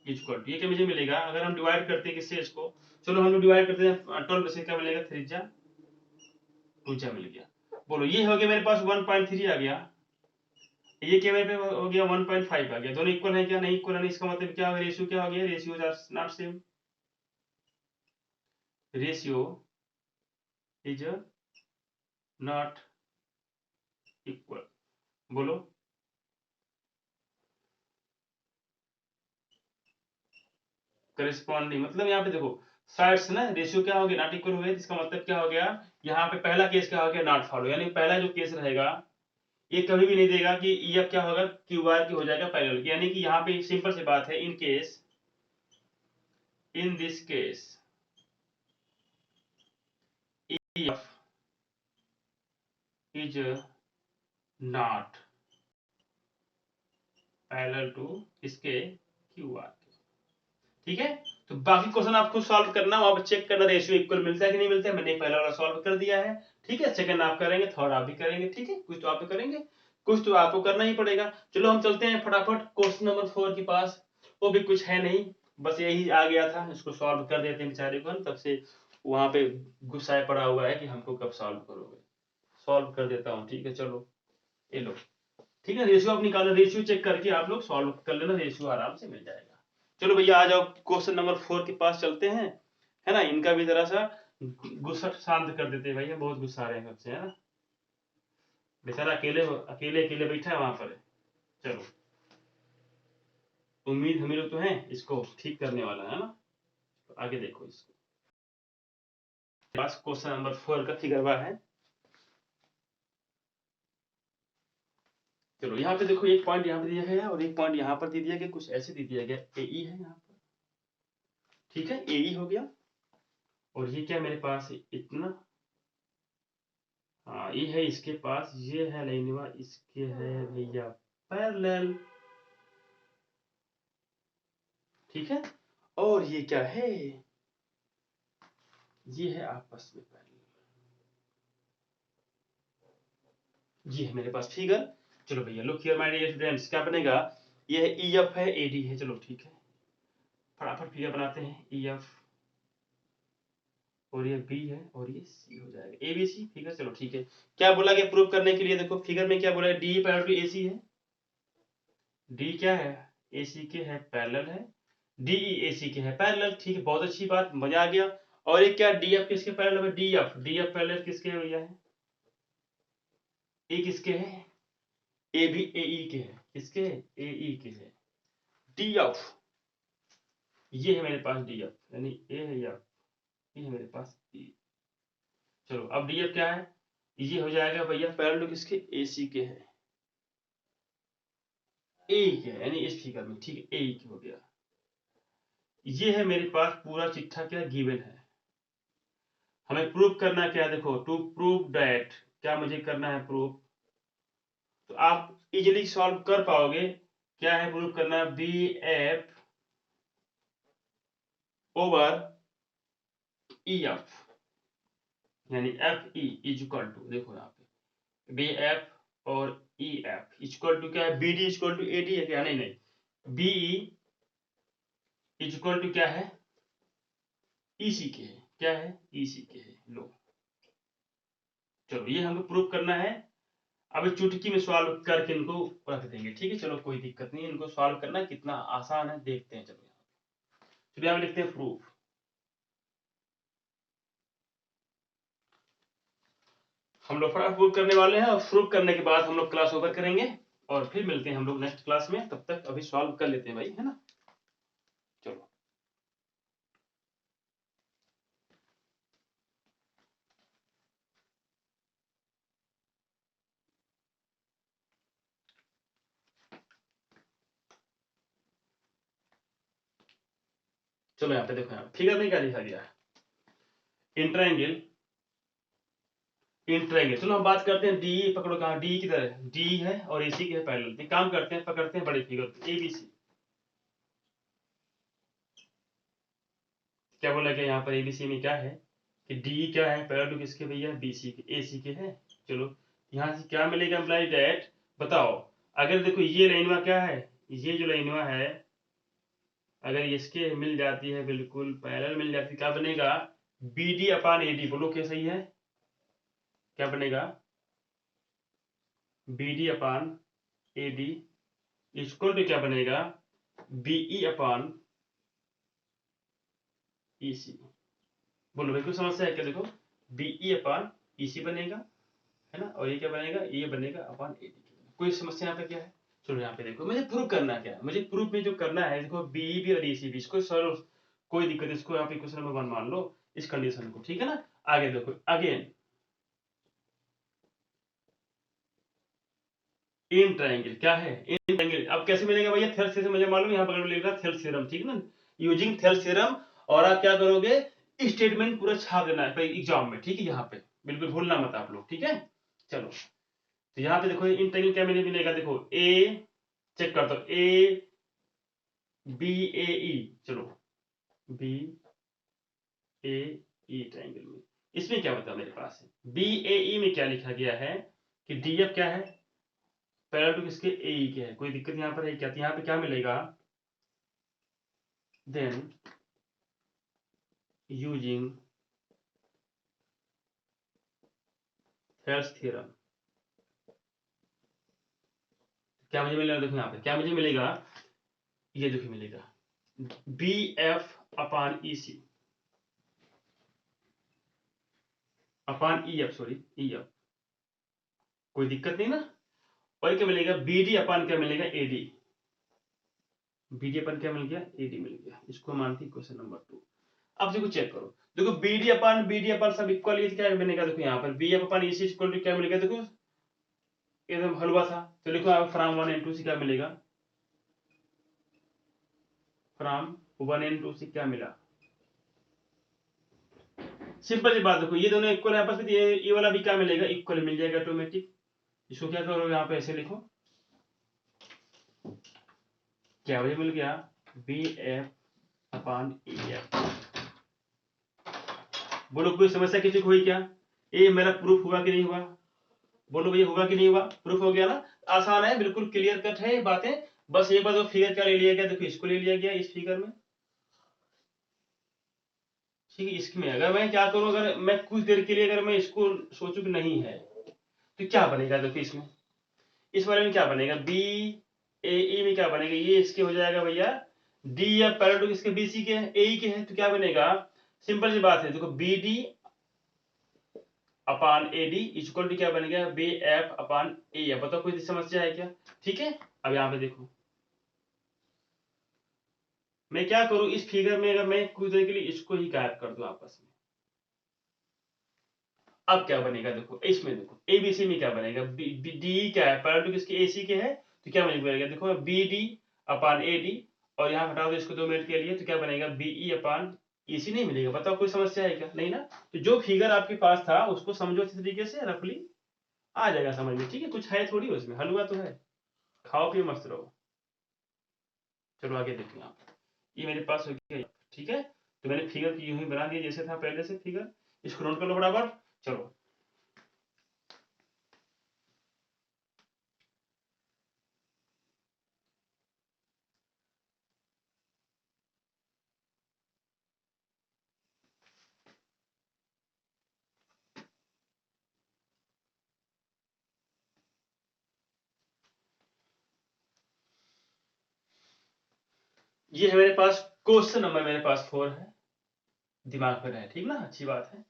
Speaker 1: इक्वल टू ये क्या मुझे मिलेगा, अगर हम डिवाइड करते हैं किससे इसको, चलो हम लोग डिवाइड करते हैं 12 से, क्या मिलेगा 3 जा 2 जा मिल गया। बोलो, ये हो गया मेरे पास 1.3 आ गया, ये क्या मेरे पे हो गया 1.5 आ गया। दोनों इक्वल है क्या, नहीं इक्वल है, इसका मतलब क्या हो गया, रेशियो क्या हो गया, ratio are not same, ratio is not equal. बोलो, करेस्पॉन्डिंग मतलब यहाँ पे देखो साइड्स ना रेशियो क्या हो गया, नॉट इक्वल हो गया, इसका मतलब क्या हो गया, यहाँ पे पहला केस क्या हो गया, नॉट फॉलो, यानी पहला जो केस रहेगा ये कभी भी नहीं देगा कि ये क्या होगा, क्यू आर की हो जाएगा पैरेलल, यानी कि यहाँ पे सिंपल सी बात है, in this case EF is not parallel to इसके QR के, ठीक है। तो बाकी क्वेश्चन आपको सॉल्व करना, वहां पर चेक करना रेशियो इक्वल मिलता है कि नहीं मिलता है, मैंने पहला वाला सॉल्व कर दिया है, ठीक है। सेकंड आप करेंगे, थर्ड आप भी करेंगे, ठीक है। कुछ तो आप भी करेंगे, कुछ तो आपको करना ही पड़ेगा। चलो हम चलते हैं फटाफट क्वेश्चन नंबर 4 के पास, वो भी कुछ है नहीं, बस यही आ गया था, इसको सॉल्व कर देते हैं बेचारे को, तब से वहां पे गुस्सा पड़ा हुआ है कि हमको कब सॉल्व करोगे, सॉल्व कर देता हूँ, ठीक है। चलो ये लो, ठीक है। रेशियो आप निकालो, रेशियो चेक करके आप लोग सॉल्व कर लेना, रेशियो आराम से मिल जाएगा। चलो भैया आ जाओ क्वेश्चन नंबर 4 के पास चलते हैं, है ना। इनका भी जरा सा गुस्सा शांत कर देते हैं, भैया बहुत गुस्सा आ रहे हैं सबसे, है ना, बेचारा अकेले अकेले अकेले बैठा है वहां पर। चलो उम्मीद हमें लोग तो है इसको ठीक करने वाला, है ना। तो आगे देखो, इसको पास क्वेश्चन नंबर 4 का फिगरवा है। चलो यहाँ पे देखो, एक पॉइंट यहाँ पे दिया गया है और एक पॉइंट यहाँ पर दे दिया गया, कुछ ऐसे दे दिया गया, AE है यहाँ पर, ठीक है, AE हो गया। और ये क्या मेरे पास है इतना, हाँ ये है इसके पास, ये है लाइनवा, इसके है भैया पैरेलल, ठीक है। और ये क्या है, ये है आपस में पैरेलल, ये है मेरे पास फिगर। चलो भैया look here my dear students, क्या बनेगा, ये है EF है, AD है, चलो ठीक है, फटाफट फिगर बनाते हैं, EF और ये B है और ये C हो जाएगा, ABC फिगर। चलो ठीक है, क्या बोला गया प्रूव करने के लिए, देखो फिगर में क्या बोला है, DE पैरेलल टू AC है, D क्या है, AC के है पैरेलल है, DE AC के है पैरेलल, ठीक है, बहुत अच्छी बात, मजा आ गया। और एक क्या, DF किसके पैरेलल है, DF पैरेलल किसके है भैया, है ए किसके है, ए भी AE के है, किसके है, AE के है, DF ये है मेरे पास DF, यानी A है या ये है मेरे पास E। चलो अब DF क्या है, ये हो जाएगा भैया पैरेलल टू किसके, AC के है, ए के है, यानी इस फिगर में, ठीक है, ए के हो गया। ये है मेरे पास पूरा चिट्ठा क्या गिवन है, हमें प्रूव करना क्या, देखो टू प्रूव दैट, क्या मुझे करना है प्रूव, तो आप इजीली सॉल्व कर पाओगे, क्या है प्रूव करना, BF ओवर EF, यानी FE इज इक्वल टू, देखो यहाँ पे BF और EF इक्वल टू क्या है, BD इक्वल टू AD है क्या, नहीं नहीं, BE इज इक्वल टू क्या है, EC के है, क्या है, EC के है, लो चलो ये हमको प्रूव करना है। अब चुटकी में सॉल्व करके इनको रख देंगे, ठीक है। चलो कोई दिक्कत नहीं, इनको सॉल्व करना कितना आसान है देखते हैं। चलो यहाँ लिखते हैं प्रूफ, हम लोग फटाफट प्रूफ करने वाले हैं और प्रूफ करने के बाद हम लोग क्लास ओवर करेंगे और फिर मिलते हैं हम लोग नेक्स्ट क्लास में, तब तक अभी सॉल्व कर लेते हैं भाई, है ना। चलो चलो यहाँ पे देखो, यहाँ फिगर में क्या लिखा गया है, इंट्रायंगल, इंट्रायंगल। चलो हम बात करते हैं, डी पकड़ो, कहाँ डी किधर है, डी है और AC के है पैरेलल, एक काम करते हैं, पकड़ते हैं बड़े फिगर ABC, क्या बोला गया यहाँ पर ABC में क्या है कि D क्या है पैरेलल टू किसके भैया, BC के, AC के है। चलो यहाँ से क्या मिलेगा, एम्प्लाई डेट, बताओ, अगर देखो ये लाइनवा क्या है, ये जो लाइनवा है अगर इसके मिल जाती है, बिल्कुल पैरेलल मिल जाती है, क्या बनेगा, BD अपान AD, बोलो क्या सही है, क्या बनेगा, BD upon AD equal to क्या बनेगा, BE अपान EC, बोलो भाई कोई समस्या है क्या, देखो BE अपान EC बनेगा, है ना, और ये क्या बनेगा, ये बनेगा अपान AD, कोई समस्या यहाँ पे क्या है। चलो यहाँ पे देखो मुझे प्रूव करना क्या है, मुझे प्रूफ में जो करना है, देखो BE भी और EC भी, इसको सॉल्व कोई दिक्कत, इसको यहाँ पे इक्वेशन नंबर 1 मान लो इस कंडीशन को, ठीक है ना। आगे देखो अगेन इन ट्रायंगल क्या है, इन ट्रायंगल अब कैसे मिलेगा भैया, थेल्स थ्योरम मुझे मालूम है, यहाँ पर लिखा थेल्स थ्योरम, ठीक है ना, यूजिंग थेल्स थ्योरम। और आप क्या करोगे, स्टेटमेंट पूरा छाप देना है एग्जाम में, ठीक है, यहाँ पे बिल्कुल भूलना मत आप लोग, ठीक है। चलो तो यहाँ पे देखो इन ट्रायंगल क्या मिलेगा, देखो ए चेक करता हूँ, ए बी ए ई, चलो बी ए ई ट्रायंगल में इसमें क्या बताओ मेरे पास है, बी ए ई में क्या लिखा गया है कि डी एफ क्या है, पैरेलल टू किसके, ए ई के है, कोई दिक्कत यहाँ पर है क्या, तो यहाँ पे क्या मिलेगा, देन यूजिंग थेल्स थ्योरम क्या मुझे मिलेगा, देखो यहाँ पे क्या मुझे मिलेगा, ये देखो मिलेगा B F upon E C upon E F, sorry E F, कोई दिक्कत नहीं ना। और क्या मिलेगा, बी डी अपान क्या मिलेगा, ए डी, बी डी अपान क्या मिल गया, ए डी मिल गया, इसको मानती क्वेश्चन नंबर 2। अब देखो चेक करो, देखो बी डी अपान सब इक्वल, ये क्या बनेगा, देखो यहाँ पर B F upon E C equal to क्या मिलेगा, देखो एकदम हलवा था, तो लिखो आप फ्रॉम 1 एंड 2 से क्या मिलेगा, फ्रॉम 1 एंड 2 से क्या मिला, सिंपल सी बात, देखो ये दोनों इक्वल है आपस में, ये वाला भी क्या मिलेगा, इक्वल मिल जाएगा ऑटोमेटिक। इसको क्या करो, यहाँ पे ऐसे लिखो, क्या वजह मिल गया, B F upon E F. बोलो कोई समस्या किसी को हुई क्या, ये मेरा प्रूफ हुआ कि नहीं हुआ, बोलो भैया हुआ कि नहीं हुआ, प्रूफ हो गया ना, आसान है, बिल्कुल क्लियर कट है ये बातें। बस एक बार तो फिगर क्या ले लिया गया, देखो इसको ले लिया गया इस फिगर में, ठीक है। इसमें अगर मैं क्या करूं, अगर मैं कुछ देर के लिए अगर मैं इसको सोचूं कि नहीं है तो क्या बनेगा, देखो इसमें, इस वाले में क्या बनेगा, बी ए ई में क्या बनेगा, ये इसके हो जाएगा भैया डी या पैरेलल टू किसके, बी सी के ए ई के हैं, तो क्या बनेगा, सिंपल सी बात है, देखो B D upon A D equal to क्या बनेगा, B F upon A F. बताओ कोई समस्या है क्या, ठीक है। अब यहाँ पे देखो मैं क्या करूं, इस फिगर में अगर मैं कुछ देर के लिए इसको ही गायब कर दूं आपस में, अब क्या बनेगा, देखो इसमें देखो एबीसी में क्या बनेगा, डी क्या है, पैरेलल टू किसके, एसी के है, तो क्या बनेगा, देखो B D upon A D, और यहाँ हटा दो इसको 2 मिनट के लिए, तो क्या बनेगा, बीई अपान ईसी नहीं मिलेगा। बताओ कोई समस्या है क्या, नहीं ना। तो जो फिगर आपके पास था उसको समझो इस तरीके से, रफली आ जाएगा समझ में, ठीक है, कुछ है थोड़ी उसमें, हलवा तो है, खाओ पियो मस्त रहो। चलो आगे देखते हैं आप, ये मेरे पास हो गया, ठीक है। तो मैंने फिगर यूं ही बना दिया जैसे था पहले से फिगर, इसको नोट कर लो फटाफट। चलो ये है मेरे पास क्वेश्चन नंबर, मेरे पास 4 है, दिमाग में रहे, ठीक ना, अच्छी बात है।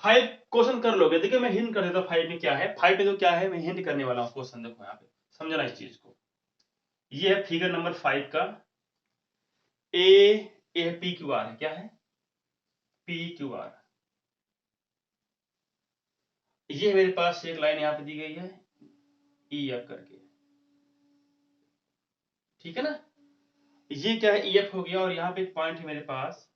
Speaker 1: 5 क्वेश्चन कर लोगे, देखिए मैं हिंट कर देता हूँ 5 में क्या है, 5 में तो क्या है मैं हिंट करने वाला हूँ क्वेश्चन, देखो यहाँ पे समझना इस चीज को। ये है फिगर नंबर 5 का, ए पी क्यू आर है, क्या है, पी क्यू आर। ये मेरे पास एक लाइन यहाँ पे दी गई है ई एफ करके, ठीक है ना, ये क्या है, ई एफ हो गया, और यहाँ पे एक पॉइंट है मेरे पास,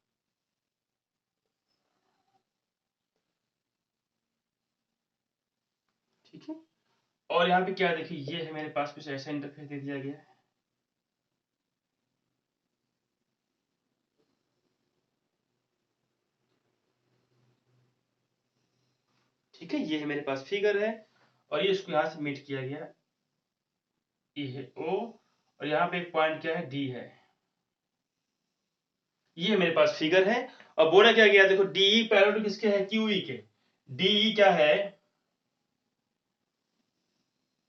Speaker 1: ठीक है। और यहाँ पे क्या देखिए, ये है मेरे पास कुछ ऐसा इंटरफेस दे दिया गया है, ठीक है। ये है मेरे पास फिगर है, और ये इसको यहाँ से मीट किया गया, ई है ओ, और यहाँ पे एक पॉइंट क्या है, डी है। ये मेरे पास फिगर है, और बोला क्या गया, देखो डीई पैरेलल टू किसके है, क्यूई के, डीई क्या है,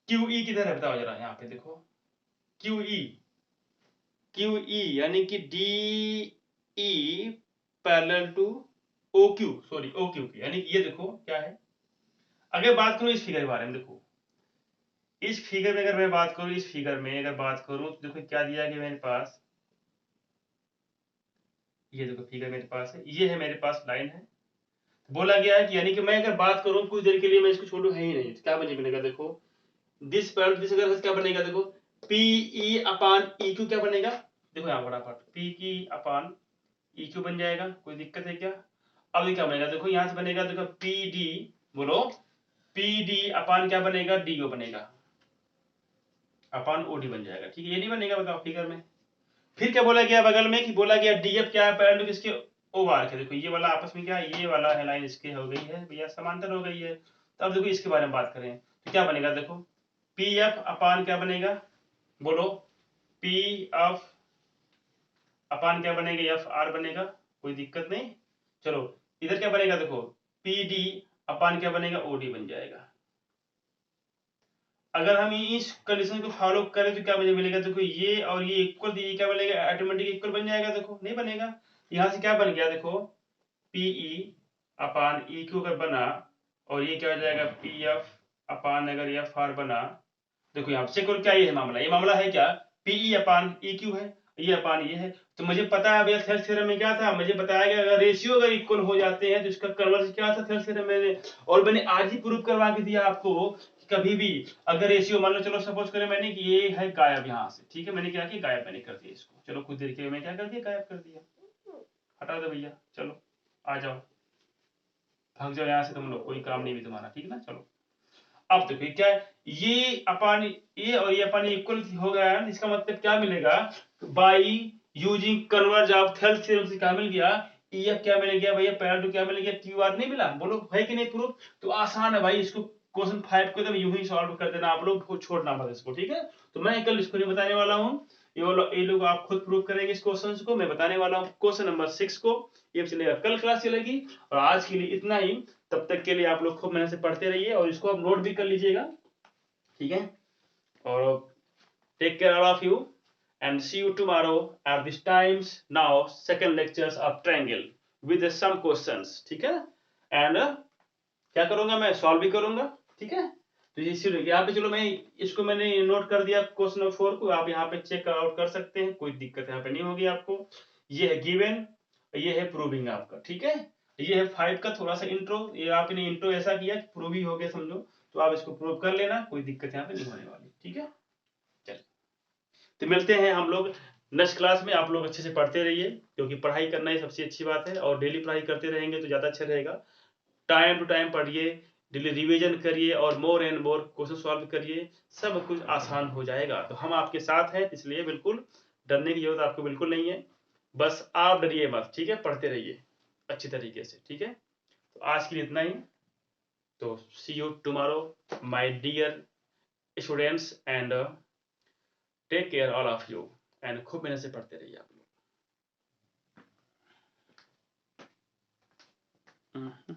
Speaker 1: क्यूई किधर है बताओ जरा, यहाँ पे देखो क्यूई, क्यूई यानी कि DE parallel to O Q, sorry O Q की, यानी कि ये देखो क्या है। अगर बात करूं इस फिगर के बारे में, देखो इस फिगर में अगर मैं बात करूं, इस फिगर में अगर बात करूं तो देखो क्या दिया गया मेरे पास, ये देखो फिगर मेरे पास है, ये है मेरे पास लाइन है। बोला गया है कि यानी कि मैं अगर बात करूं कुछ देर के लिए मैं इसको छोड़ू है ही नहीं, तो क्या बनेगा देखो, दिस पैरेलल दिस अगर क्या बनेगा देखो, पी ई अपान ई क्यू क्या बनेगा, देखो यहाँ फटाफट पी की अपान ई क्यू बन जाएगा, कोई दिक्कत है क्या। अब ये क्या बनेगा देखो, यहाँ से बनेगा देखो पी डी, बोलो पी डी अपान क्या बनेगा, डी ओ बनेगा, अपान ओ डी बन जाएगा, ठीक है। ये नहीं बनेगा बताओ फिगर में। फिर क्या बोला गया बगल में कि बोला गया डीएफ क्या है, पैरेलल किसके, ओ बार के। देखो ये वाला आपस में क्या है, ये वाला है लाइन इसके हो गई है भैया, समांतर हो गई है। तो अब देखो इसके बारे में बात करें तो क्या बनेगा देखो, पी एफ अपान क्या बनेगा, बोलो पी एफ अपान क्या बनेगा, एफ आर बनेगा, कोई दिक्कत नहीं। चलो इधर क्या बनेगा देखो, पी डी अपान क्या बनेगा, ओडी बन जाएगा। अगर हम इस कंडीशन को फॉलो करें तो क्या मुझे मिलेगा देखो, ये और ये इक्वल, ये क्या बनेगा ऑटोमेटिक इक्वल बन जाएगा, देखो नहीं बनेगा। यहां से क्या बन गया देखो, पीई अपान ई क्यू अगर बना, और ये क्या हो जाएगा पी एफ अपान अगर एफ आर बना। देखो यहाँ चेक करो क्या ये है मामला, ये मामला है क्या, पीई अपान ई क्यू है, ये अपान ये है। तो मुझे पता है भैया थेल्स थ्योरम में क्या था, मुझे बताया गया अगर रेशियो अगर इक्वल हो जाते हैं तो इसका कन्वर्स क्या था थेल्स थ्योरम में, और मैंने आज ही प्रूव करवा के दिया आपको कि कभी भी अगर रेशियो मान लो, चलो सपोज करें मैंने कि ये है गायब यहाँ से, ठीक है, मैंने क्या किया गायब मैंने कर दिया इसको, चलो कुछ देर के लिए मैं क्या कर दिया गायब कर दिया, हटा दो भैया, चलो आ जाओ, भाग जाओ यहाँ से तुम लोग, कोई काम नहीं भी तुम्हारा, ठीक है ना। चलो अब देखो क्या है, ये अपान ये और ये अपान इक्वल हो गया है, इसका मतलब क्या मिलेगा, by using converse of Thales theorem से क्या मिल गया, ईएफ क्या मिल गया भैया, पैरेलल क्या मिल गया, क्यू आर नहीं मिला, बोलो है कि नहीं प्रूफ। तो आसान है भाई, इसको क्वेश्चन 5 को एकदम यूं ही सॉल्व कर देना आप लोग को, छोड़ना मत इसको, ठीक है। तो मैं कल इसको नहीं बताने वाला हूँ, ये लोग आप खुद प्रूव करेंगे इस क्वेश्चन को, मैं बताने वाला हूँ क्वेश्चन नंबर 6 को, ये चलेगा कल क्लास चलेगी। और आज के लिए इतना ही, तब तक के लिए आप लोग खूब मेहनत से पढ़ते रहिए और इसको आप नोट भी कर लीजिएगा, ठीक है। और take care all of you and see you tomorrow at this times, now second lectures of triangle with some questions, ठीक है। एंड क्या करूंगा मैं, सॉल्व भी करूंगा, ठीक है। तो यहाँ पे चलो मैं इसको मैंने नोट कर दिया क्वेश्चन नंबर 4 को, आप यहाँ पे चेक आउट कर सकते हैं, कोई दिक्कत यहाँ पे नहीं होगी आपको। ये है गिवन, ये है प्रूविंग आपका, ठीक है। ये है 5 का थोड़ा सा इंट्रो, ये आपने इंट्रो ऐसा किया कि प्रूव ही हो गया समझो, तो आप इसको प्रूव कर लेना, कोई दिक्कत यहाँ पे नहीं होने वाली, ठीक है। चलिए तो मिलते हैं हम लोग नेक्स्ट क्लास में, आप लोग अच्छे से पढ़ते रहिए, क्योंकि पढ़ाई करना ही सबसे अच्छी बात है, और डेली पढ़ाई करते रहेंगे तो ज्यादा अच्छा रहेगा। टाइम टू टाइम पढ़िए, डेली रिवीजन करिए और more and more question solve करिए, सब कुछ आसान हो जाएगा। तो हम आपके साथ हैं, इसलिए बिल्कुल डरने की जरूरत आपको बिल्कुल नहीं है, बस आप डरिए मत, ठीक है, पढ़ते रहिए अच्छी तरीके से, ठीक है। तो आज के लिए इतना ही, तो see you tomorrow my dear students and take care all of you, and खूब मेहनत से पढ़ते रहिए आप लोग।